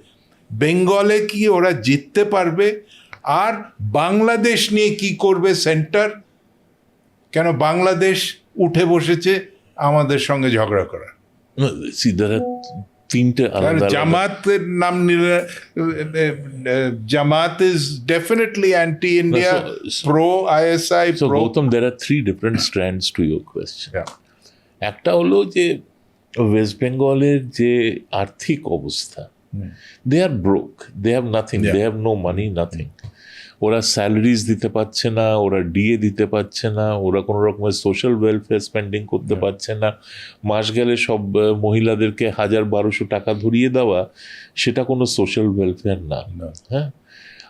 বেঙ্গলে কি ওরা জিততে পারবে? আর বাংলাদেশ নিয়ে কি করবে সেন্টার? কেন বাংলাদেশ উঠে বসেছে আমাদের সঙ্গে ঝগড়া করা। তিনটে আলাদা জামাতের নাম নিলে, Jamaat is definitely anti India, pro ISI, So pro. Gautam, there are three different strands to your question. একটা হলো যে ওয়েস্ট বেঙ্গলের যে আর্থিক অবস্থা, they are broke, they have nothing, they have no money, nothing. ওরা স্যালারিজ দিতে পারছে না, ওরা ডিএ দিতে পারছে না, ওরা কোনো রকমের সোশ্যাল ওয়েলফেয়ার স্পেন্ডিং করতে পারছে না। মাস গেলে সব মহিলাদেরকে 1,000-1,200 টাকা ধরিয়ে দেওয়া, সেটা কোনো সোশ্যাল ওয়েলফেয়ার না। হ্যাঁ,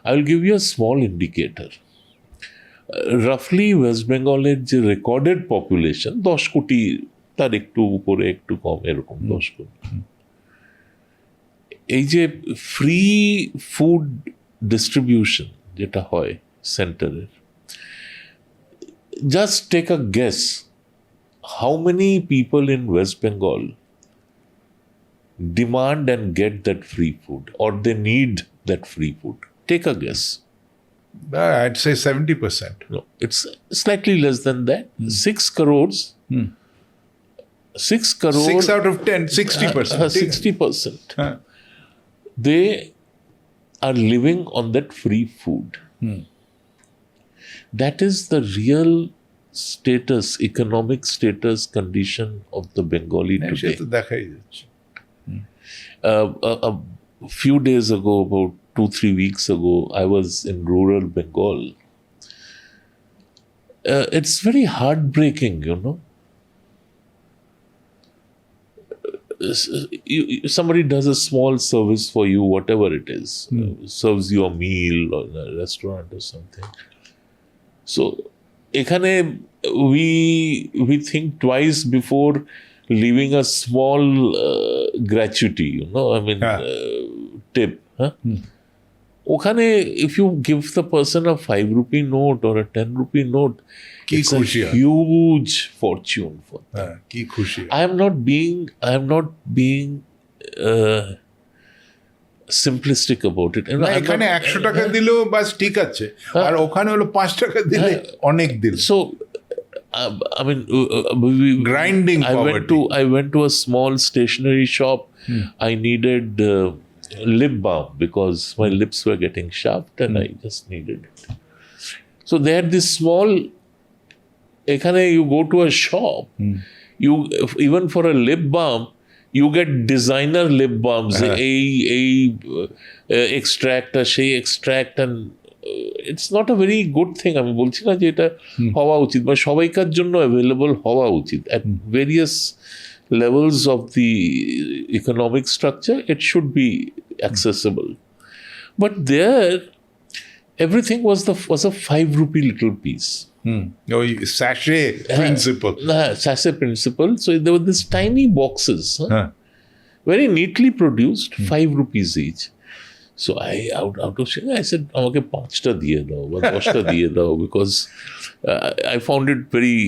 I will give you a small indicator. রাফলি ওয়েস্ট বেঙ্গলের যে রেকর্ডেড পপুলেশন 10 কোটি, তার একটু উপরে একটু কম, এরকম 10 কোটি। এই যে ফ্রি ফুড ডিস্ট্রিবিউশন যেটা হয় সেন্টারের, just take a guess how many people in West Bengal demand and get that free food, or they need that free food? Take a guess. I'd say 70%. No, it's slightly less than that. 6 crores. 6 crores. 6 out of 10, 60%. 60%. They are living on that free food. That is the real status, economic status condition of the Bengali today. দেখাই যাচ্ছে। A few days ago, about 2-3 weeks ago, I was in rural Bengal. It's very heartbreaking, you know. Somebody does a small service for you, whatever it is, serves you a meal or in a restaurant or something. So, ekhane we think twice before leaving a small gratuity, you know, I mean, tip. Huh? ওখানে if you give the person a 5 rupee note or a 10 rupee note, it's a huge fortune for them. কি খুশি। I am not being simplistic about it. এখানে 100 টাকা দিলেও বাস ঠিক আছে, আর ওখানে হলো 5 টাকা দিলে অনেক দিল। So I mean, grinding poverty. I went to a small stationery shop. I needed lip balm because my lips were getting chapped and I just needed it. So they had this small, ekhane you go to a shop, you even for a lip balm, you get designer lip balms, a extract, a shea extract, and it's not a very good thing. আমি বলছি না যে এটা হওয়া উচিত বা সবাইকার জন্য অ্যাভেলেবল হওয়া উচিত। At various levels of the economic structure, it should be accessible. But there, everything was a 5 rupee little piece. ওই sachet principle. Sachet principle. So there were these tiny boxes, very neatly produced, 5 rupees each. So out of shame, I said, আমাকে 5টা দিয়ে দাও বা 10টা দিয়ে দাও, because I found it very,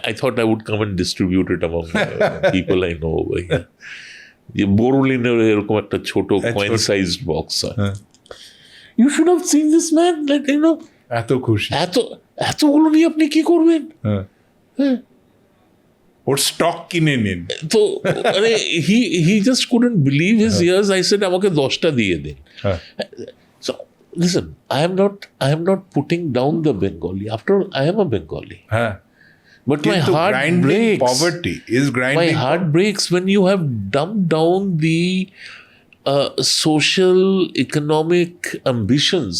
I thought I would come and distribute it among people I know over here. যে বোরোলিনের এরকম একটা ছোট coin sized box হয়। You should have seen this man, like, you know, এত খুশি, এতগুলো নিয়ে আপনি কি করবেন? ওর স্টক কিনে নিন। তো মানে he just couldn't believe his ears. I said, আমাকে 10টা দিয়ে দিন। So listen, I am not putting down the Bengali. After all, I am a Bengali. But my heart breaks. Poverty is grinding. My heart breaks when you have dumbed down the social, economic ambitions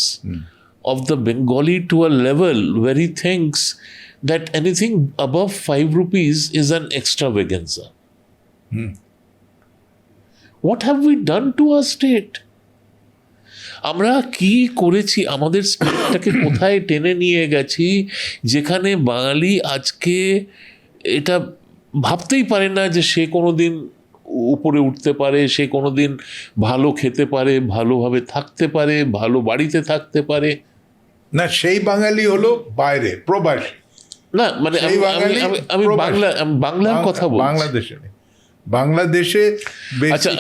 of the Bengali to a level where he thinks that anything above 5 rupees is an extravaganza. What have we done to our state? আমরা কি করেছি, আমাদের স্টেটটাকে কোথায় টেনে নিয়ে গেছি, যেখানে বাঙালি আজকে এটা ভাবতেই পারে না যে সে কোনোদিন উপরে উঠতে পারে, সে কোনোদিন ভালো খেতে পারে, ভালোভাবে থাকতে পারে, ভালো বাড়িতে থাকতে পারে। না, সেই বাঙালি হলো বাইরে প্রবাসী। না মানে সেই বাঙালি আমি প্রবাসী। বাংলার কথা বলছি। বাংলাদেশে নেই, বাংলাদেশে আচ্ছা,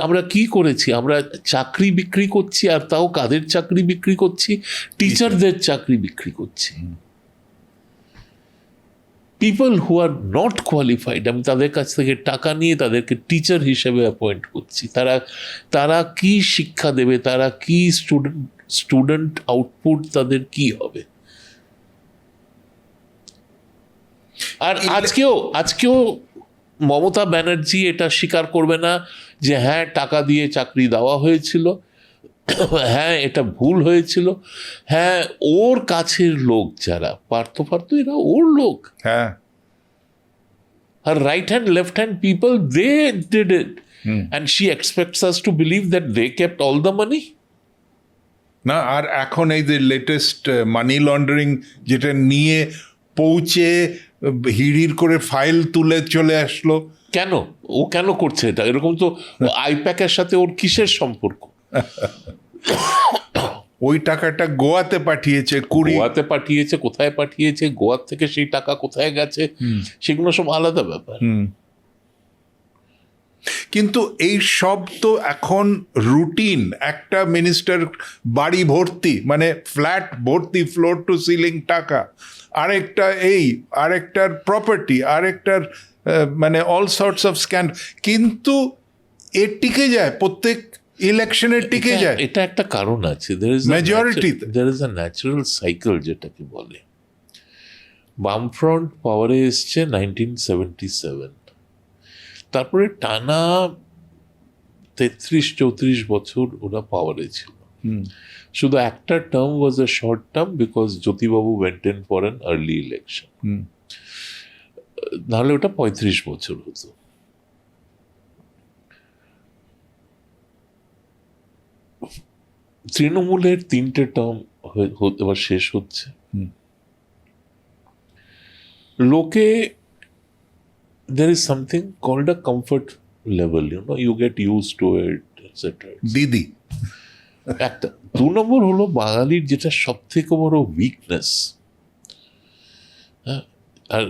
আমরা কি করেছি, আমরা চাকরি বিক্রি করছি, আর তাও কাদের চাকরি বিক্রি করছি? টিচারদের চাকরি বিক্রি করছি। People who are not qualified, আমি তাদের কাছ থেকে টাকা নিয়ে তাদেরকে টিচার হিসেবে অ্যাপয়েন্ট করছি। তারা কি শিক্ষা দেবে, তারা কি স্টুডেন্ট আউটপুট তাদের কি হবে? আর আজকেও মমতা ব্যানার্জি এটা স্বীকার করবে না যে হ্যাঁ টাকা দিয়ে চাকরি দেওয়া হয়েছিল, হ্যাঁ এটা ভুল হয়েছিল, হ্যাঁ ওর কাছের লোক যারা পার্থ এরা ওর লোক, হ্যাঁ, her right hand left hand people, they did it. And she expects us to believe that they kept all the money. না, আর এখন এই যে লেটেস্ট মানি লন্ডারিং যেটা নিয়ে পৌঁছে হিড়ির করে ফাইল তুলে চলে আসলো, ও কেন করছে এটা? এরকম তো আইপ্যাকের সাথে ওর কিসের সম্পর্ক? ওই টাকাটা গোয়াতে পাঠিয়েছে, গোয়াতে পাঠিয়েছে, কোথায় পাঠিয়েছে, গোয়া থেকে সেই টাকা কোথায় গেছে, সেগুলো সব আলাদা ব্যাপার। কিন্তু এই সব তো এখন রুটিন। একটা মিনিস্টার বাড়ি ভর্তি, মানে ফ্ল্যাট ভর্তি, ফ্লোর টু সিলিং টাকা, আরেকটার প্রপার্টি, আরেকটার মানে অল সর্টস অফ স্ক্যান, কিন্তু এর টিকে যায়, প্রত্যেক ইলেকশনের টিকে যায়। এটা একটা কারণ আছে, majority, there is a natural cycle যেটাকে বলে। বামফ্রন্ট পাওয়ারে এসছে 1977, তারপরে টানা 33-34 বছর ওরা পাওয়ারে ছিল। শুধু একটা term was a short term because Jyotibabu went in for an early election, নাহলে ওটা 35 বছর হতো। তৃণমূলের 3টে টার্ম এবার শেষ হচ্ছে। লোকে there is something called a comfort level, you get used to it, etc. দিদি একটা 2 নম্বর হলো বাঙালির যেটা সব থেকে বড় উইকনেস, আর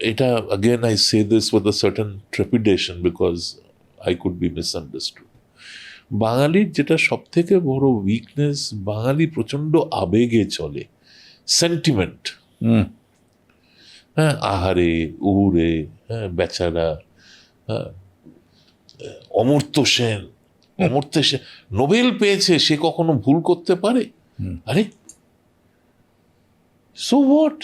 এটা again I say this with a certain trepidation because I could be misunderstood. বাঙালির যেটা সব থেকে বড় উইকনেস, বাঙালি প্রচন্ড আবেগে চলে, সেন্টিমেন্ট। হ্যাঁ, আহারে উহুরে, হ্যাঁ বেচারা, হ্যাঁ অমর্ত্য সেন নোবেল পেয়েছে, সে কখনো ভুল করতে পারে? আরে so what?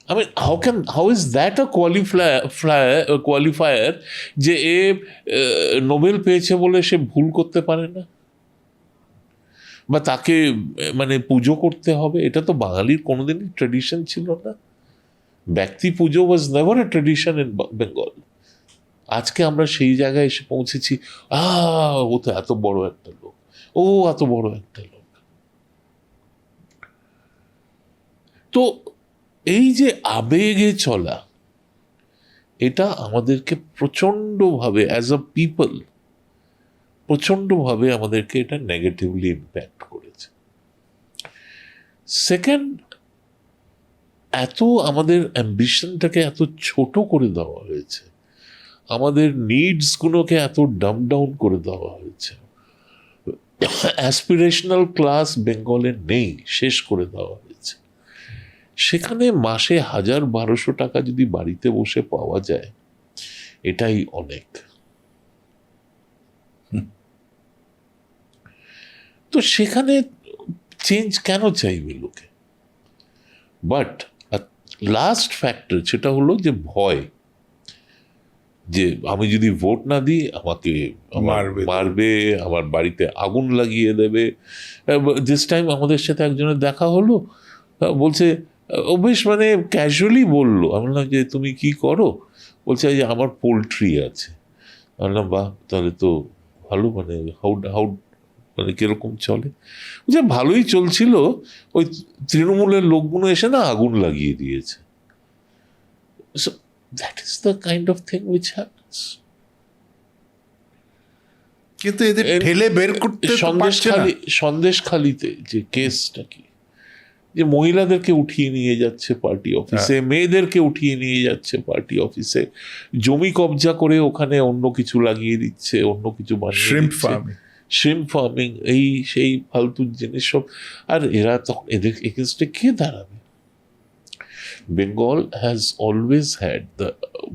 I mean, how is that a qualifier যে এ নোবেল পেয়েছে বলে সে ভুল করতে পারে না, বা তাকে মানে পুজো করতে হবে? এটা তো বাঙালির কোনোদিনই ট্রেডিশন ছিল না। ব্যক্তি পুজো was never a tradition in Bengal. আজকে আমরা সেই জায়গায় এসে পৌঁছেছি, ও তো এত বড় একটা লোক, ও এত বড় একটা লোক। তো এই যে আবেগে চলা, এটা আমাদেরকে প্রচণ্ডভাবে অ্যাজ আ পিপল প্রচণ্ডভাবে আমাদেরকে এটা নেগেটিভলি ইম্প্যাক্ট করেছে। সেকেন্ড, এত আমাদের অ্যাম্বিশনটাকে এত ছোট করে দেওয়া হয়েছে, আমাদের নিডসগুলোকে এত ডাম ডাউন করে দেওয়া হয়েছে। অ্যাসপিরেশনাল ক্লাস বেঙ্গলে নেই, শেষ করে দেওয়া হয়েছে। সেখানে মাসে 1000-1200 টাকা যদি বাড়িতে বসে পাওয়া যায়, এটাই অনেক। তো সেখানে চেঞ্জ কেন চাইবে লোকে? বাট লাস্ট ফ্যাক্টর সেটা হলো যে ভয়, যে আমি যদি ভোট না দিই আমাকে মারবে, আমার বাড়িতে আগুন লাগিয়ে দেবে। দিস টাইম আমাদের সাথে একজনের দেখা হলো, বলছে, ও বেশ মানে ক্যাজুয়ালি বললো, আমি বললাম যে তুমি কি করো? বলছে যে আমার পোলট্রি আছে। বললাম বাহ, তাহলে তো ভালো, মানে হাউ হাউ মানে কিরকম চলে, যে ভালোই চলছিল, ওই তৃণমূলের লোকগুলো এসে না আগুন লাগিয়ে দিয়েছে। So that is the kind of thing which happens. কিন্তু এদের ঠেলে বের করতে তো পারছে না। সন্দেশখালিতে যে কেসটা কি, যে মহিলাদেরকে উঠিয়ে নিয়ে যাচ্ছে পার্টি অফিসে, মেয়েদেরকে উঠিয়ে নিয়ে যাচ্ছে পার্টি অফিসে, জমি কবজা করে ওখানে অন্য কিছু লাগিয়ে দিচ্ছে, অন্য কিছু বানিয়ে দিচ্ছে, শ্রিম্প ফার্মিং, এই সেই ফালতু জিনিস সব। আর এরা তখন এদের এগেনস্টে কে দাঁড়াবে? Bengal has always had the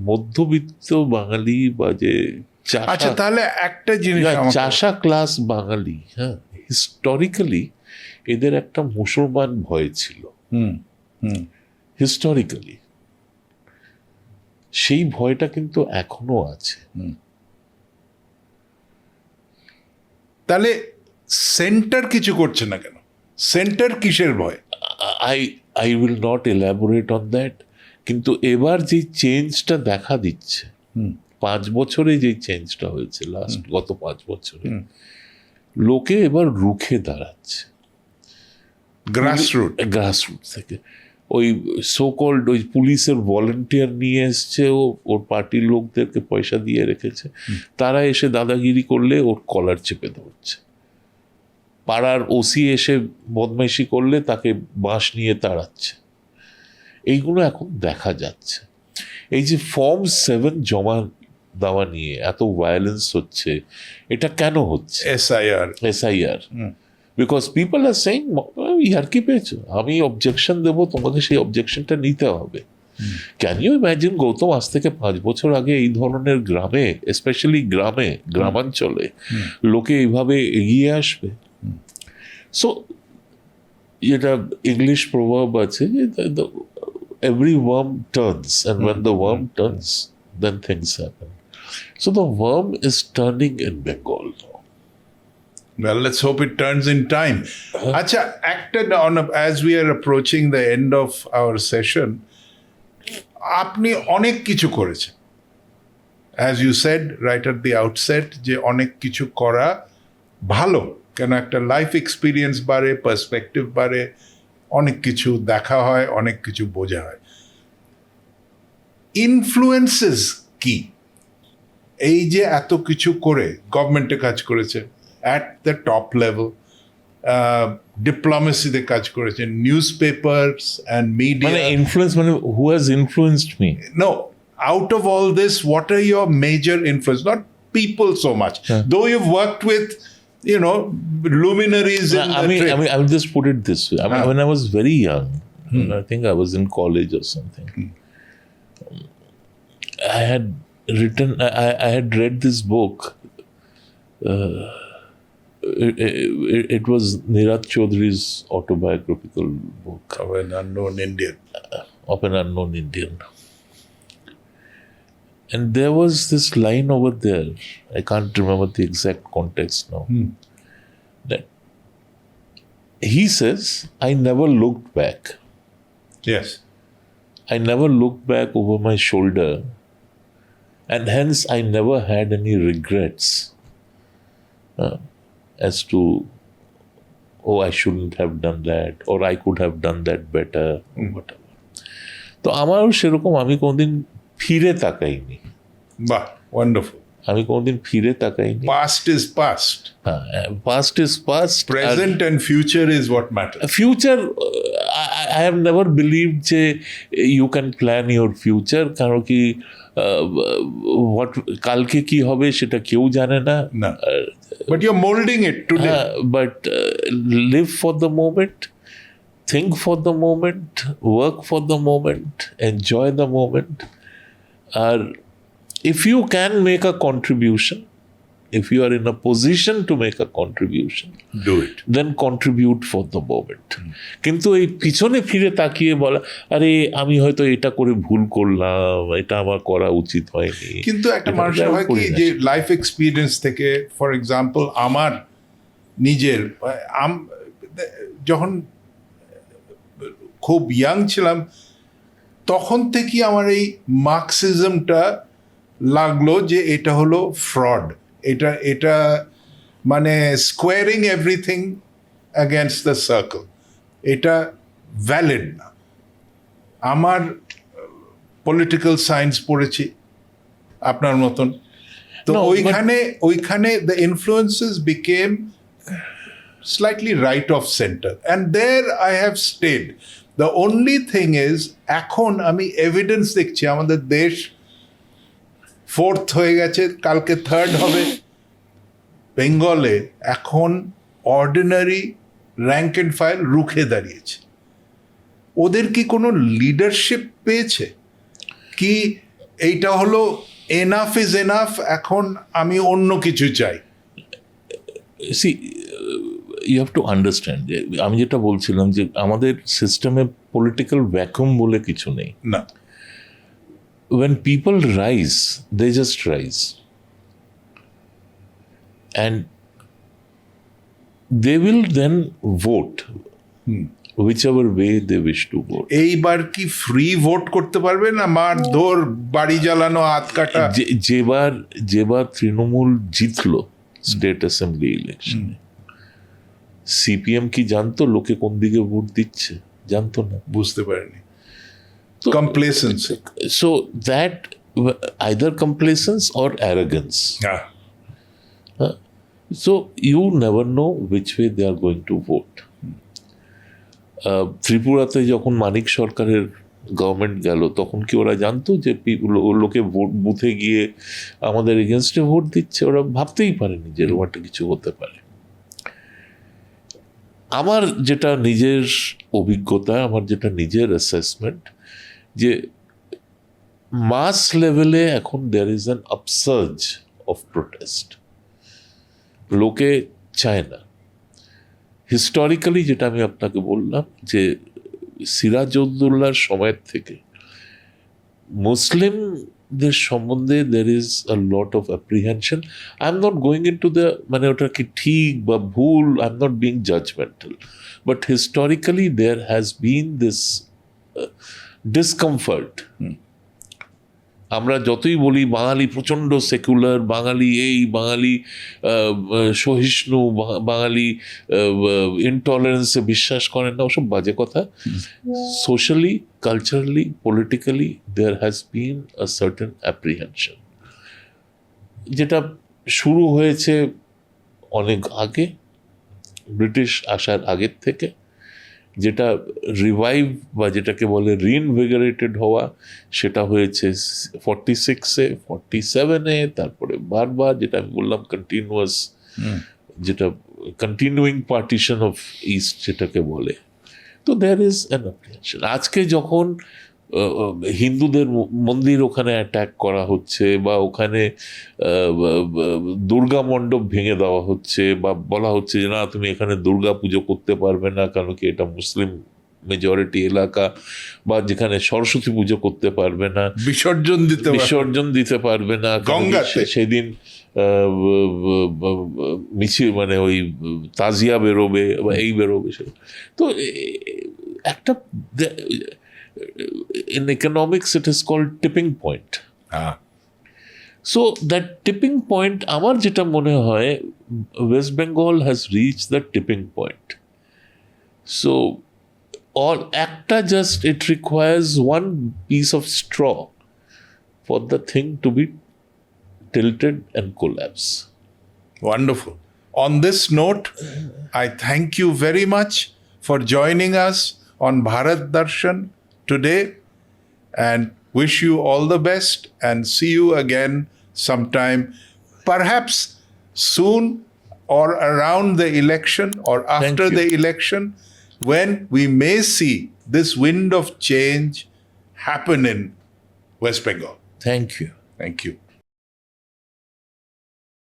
মধ্যবিত্ত বাঙালি বা যে আচ্ছা, তাহলে একটা জিনিস চাষা ক্লাস বাঙালি, হ্যাঁ, হিস্টোরিক্যালি এদের একটা মুসলমান ভয় ছিল, হিস্টোরিক্যালি সেই ভয়টা কিন্তু এখনো আছে। তাহলে সেন্টার কিছু করছে না কেন? সেন্টার কিসের ভয়? I will not elaborate on that, কিন্তু এবার যে চেঞ্জটা দেখা দিচ্ছে, 5 বছরে যে চেঞ্জটা হয়েছে গত 5 বছরে, লোকে এবার রুখে দাঁড়াচ্ছে গ্রাসরুট থেকে। ওই সোকল্ড ওই পুলিশের ভলেন্টিয়ার নিয়ে এসছে, ওর পার্টির লোকদেরকে পয়সা দিয়ে রেখেছে, তারা এসে দাদাগিরি করলে ওর কলার চেপে ধরছে। পাড়ার ওসি এসে বদমাইশি করলে তাকে বাঁশ নিয়ে তাড়াচ্ছে। এইগুলো এখন দেখা যাচ্ছে। এই যে ফর্ম 7 জমা দেওয়া নিয়ে এত ভায়োলেন্স হচ্ছে, এটা কেন হচ্ছে? SIR because people are saying ইয়ার কি পেয়েছো, আমি অবজেকশন দেবো, তোমাকে সেই অবজেকশনটা নিতে হবে। ক্যান ইউ ইম্যাজিন গৌতম, আজ থেকে 5 বছর আগে এই ধরনের গ্রামে, স্পেশালি গ্রামাঞ্চলে লোকে এইভাবে এগিয়ে আসবে? সো এটা ইংলিশ প্রভাব আছে, every worm turns, and when the worm turns, then things happen. So the worm is turning in Bengal now. Well, let's hope it turns in time. Acha, as we are approaching the end of our session, আপনি অনেক কিছু করেছেন, as you said right at the outset, যে অনেক কিছু করা ভালো, কেন একটা লাইফ এক্সপিরিয়েন্স বাড়ে, পার্সপেক্টিভ বাড়ে, অনেক কিছু দেখা হয়, অনেক কিছু বোঝা হয়। ইনফ্লুয়েন্সেস কি? এই যে এত কিছু করে গভর্নমেন্টে কাজ করেছে, অ্যাট দ্য টপ লেভেল, ডিপ্লোমেসিতে কাজ করেছেন, নিউজ পেপারস অ্যান্ড মিডিয়া। মানে ইনফ্লুয়েন্স, মানে who has influenced me? No, out of all this, what are your major influence? Not people so much, though you've worked with, you know, luminaries in the trade. I will just put it this way. I mean, when I was very young, I think I was in college or something, I had read this book. It was Neeraj Chaudhary's autobiographical book Of an unknown Indian. And there was this line over there, I can't remember the exact context now, that he says, I never looked back. Yes. I never looked back over my shoulder, and hence I never had any regrets as to, oh, I shouldn't have done that, or I could have done that better, or whatever. তো আমারও সেরকম, আমি কোনদিন ফিরে তাকাইনি। বাহ, wonderful. আমি কোনদিন ফিরে তাকাইনি। Past is past. Past is past. Present and future is what matters. Future, I have never believed যে you can plan your future, কারণ কি কালকে কি হবে সেটা কেউ জানে না। না, but you're molding it today. But live for the moment, think for the moment, work for the moment, enjoy the moment. If you can make a contribution, if you are in a position to make a contribution, do it. Then contribute for the moment. কিন্তু এই পিছনে ফিরে তাকিয়ে বলা, আরে আমি হয়তো এটা করে ভুল করলাম, এটা আমার করা উচিত হয়নি। কিন্তু একটা মানুষের হয় কি, যে লাইফ এক্সপিরিয়েন্স থেকে, ফর এক্সাম্পল আমার নিজের, যখন খুব ইয়াং ছিলাম তখন থেকেই আমার এই মার্কসিজমটা লাগলো যে এটা হলো ফ্রড, এটা এটা মানে squaring everything against the circle, এটা ভ্যালিড না। আমার পলিটিক্যাল সায়েন্স পড়েছি আপনার মতন, তো No, ওইখানে the influences became slightly right of center, and there I have stayed. The only thing is, এখন আমি এভিডেন্স দেখছি আমাদের দেশ ফোর্থ হয়ে গেছে, কালকে থার্ড হবে। বেঙ্গলে এখন অর্ডিনারি র্যাঙ্ক এন্ড ফাইল রুখে দাঁড়িয়েছে। ওদের কি কোনো লিডারশিপ পেয়েছে কি? এইটা হলো এনাফ ইজ এনাফ, এখন আমি অন্য কিছু চাই। See you have to understand, যে আমি যেটা বলছিলাম যে আমাদের সিস্টেমে পলিটিক্যাল ভ্যাকুম বলে কিছু নেই। না, when people rise, they just rise. And they will then vote whichever way they wish to vote. এইবার কি ফ্রি ভোট করতে পারবে না মারধর, বাড়ি জ্বালানো, হাত কাটা? যেবার তৃণমূল জিতলো স্টেট অ্যাসেম্বলি ইলেকশনে, সিপিএম কি জানতো লোকে কোন দিকে ভোট দিচ্ছে? জানতো না, বুঝতে পারেনি। Complacency. So that either complacence or arrogance. Yeah. So you never know which way they are going to vote. ত্রিপুরাতে যখন মানিক সরকারের গভর্নমেন্ট গেল, তখন কি ওরা জানতো যে লোকে ভোট বুথে গিয়ে আমাদের এগেনস্টে ভোট দিচ্ছে? ওরা ভাবতেই পারেনি যে এরকম একটা কিছু হতে পারে। আমার যেটা নিজের অভিজ্ঞতা, আমার যেটা নিজের অ্যাসেসমেন্ট, যে মাস লেভেলে এখন there is an upsurge of protest. লোকে চায় না। হিস্টোরিক্যালি যেটা আমি আপনাকে বললাম, যে সিরাজউদ্দৌলার সময়ের থেকে মুসলিমদের সম্বন্ধে there is a lot of apprehension. I am not going into the, মানে ওটা কি ঠিক বা ভুল, I am not being judgmental, but historically there has been this discomfort. আমরা যতই বলি বাঙালি প্রচণ্ড সেকুলার, বাঙালি এই, বাঙালি সহিষ্ণু, বাঙালি ইনটলারেন্সে বিশ্বাস করেন না, ওসব বাজে কথা। Socially, culturally, politically there has been a certain apprehension, যেটা শুরু হয়েছে অনেক আগে, ব্রিটিশ আসার আগের থেকে, যেটা রিভাইভ বা যেটাকে বলে রিইনভিগারেটেড হওয়া, সেটা হয়েছে 46-এ, 47-এ, তারপরে বারবার যেটা আমি বললাম কন্টিনিউয়াস, যেটা কন্টিনিউইং পার্টিশন অফ ইস্ট যেটাকে বলে। তো দেয়ার ইজ অ্যান অ্যাপ্রিহেনশন। আজকে যখন হিন্দুদের মন্দির ওখানে অ্যাটাক করা হচ্ছে, বা ওখানে দুর্গা মণ্ডপ ভেঙে দেওয়া হচ্ছে, বা বলা হচ্ছে যে না তুমি এখানে দুর্গা পুজো করতে পারবে না, কারণ কি এটা মুসলিম মেজরিটি এলাকা, বা যেখানে সরস্বতী পুজো করতে পারবে না, বিসর্জন দিতে পারবে না, সেদিন মিছিল মানে ওই তাজিয়া বেরোবে বা এই বেরোবে। তো একটা, in economics it is called tipping point. So that tipping point, আমার যেটা মনে হয় West Bengal has reached the tipping point. So all একটা just it requires one piece of straw for the thing to be tilted and collapse. Wonderful. On this note, I thank you very much for joining us on Bharat Darshan today, and wish you all the best, and see you again sometime, perhaps soon or around the election or after the election, when we may see this wind of change happen in West Bengal. Thank you. Thank you.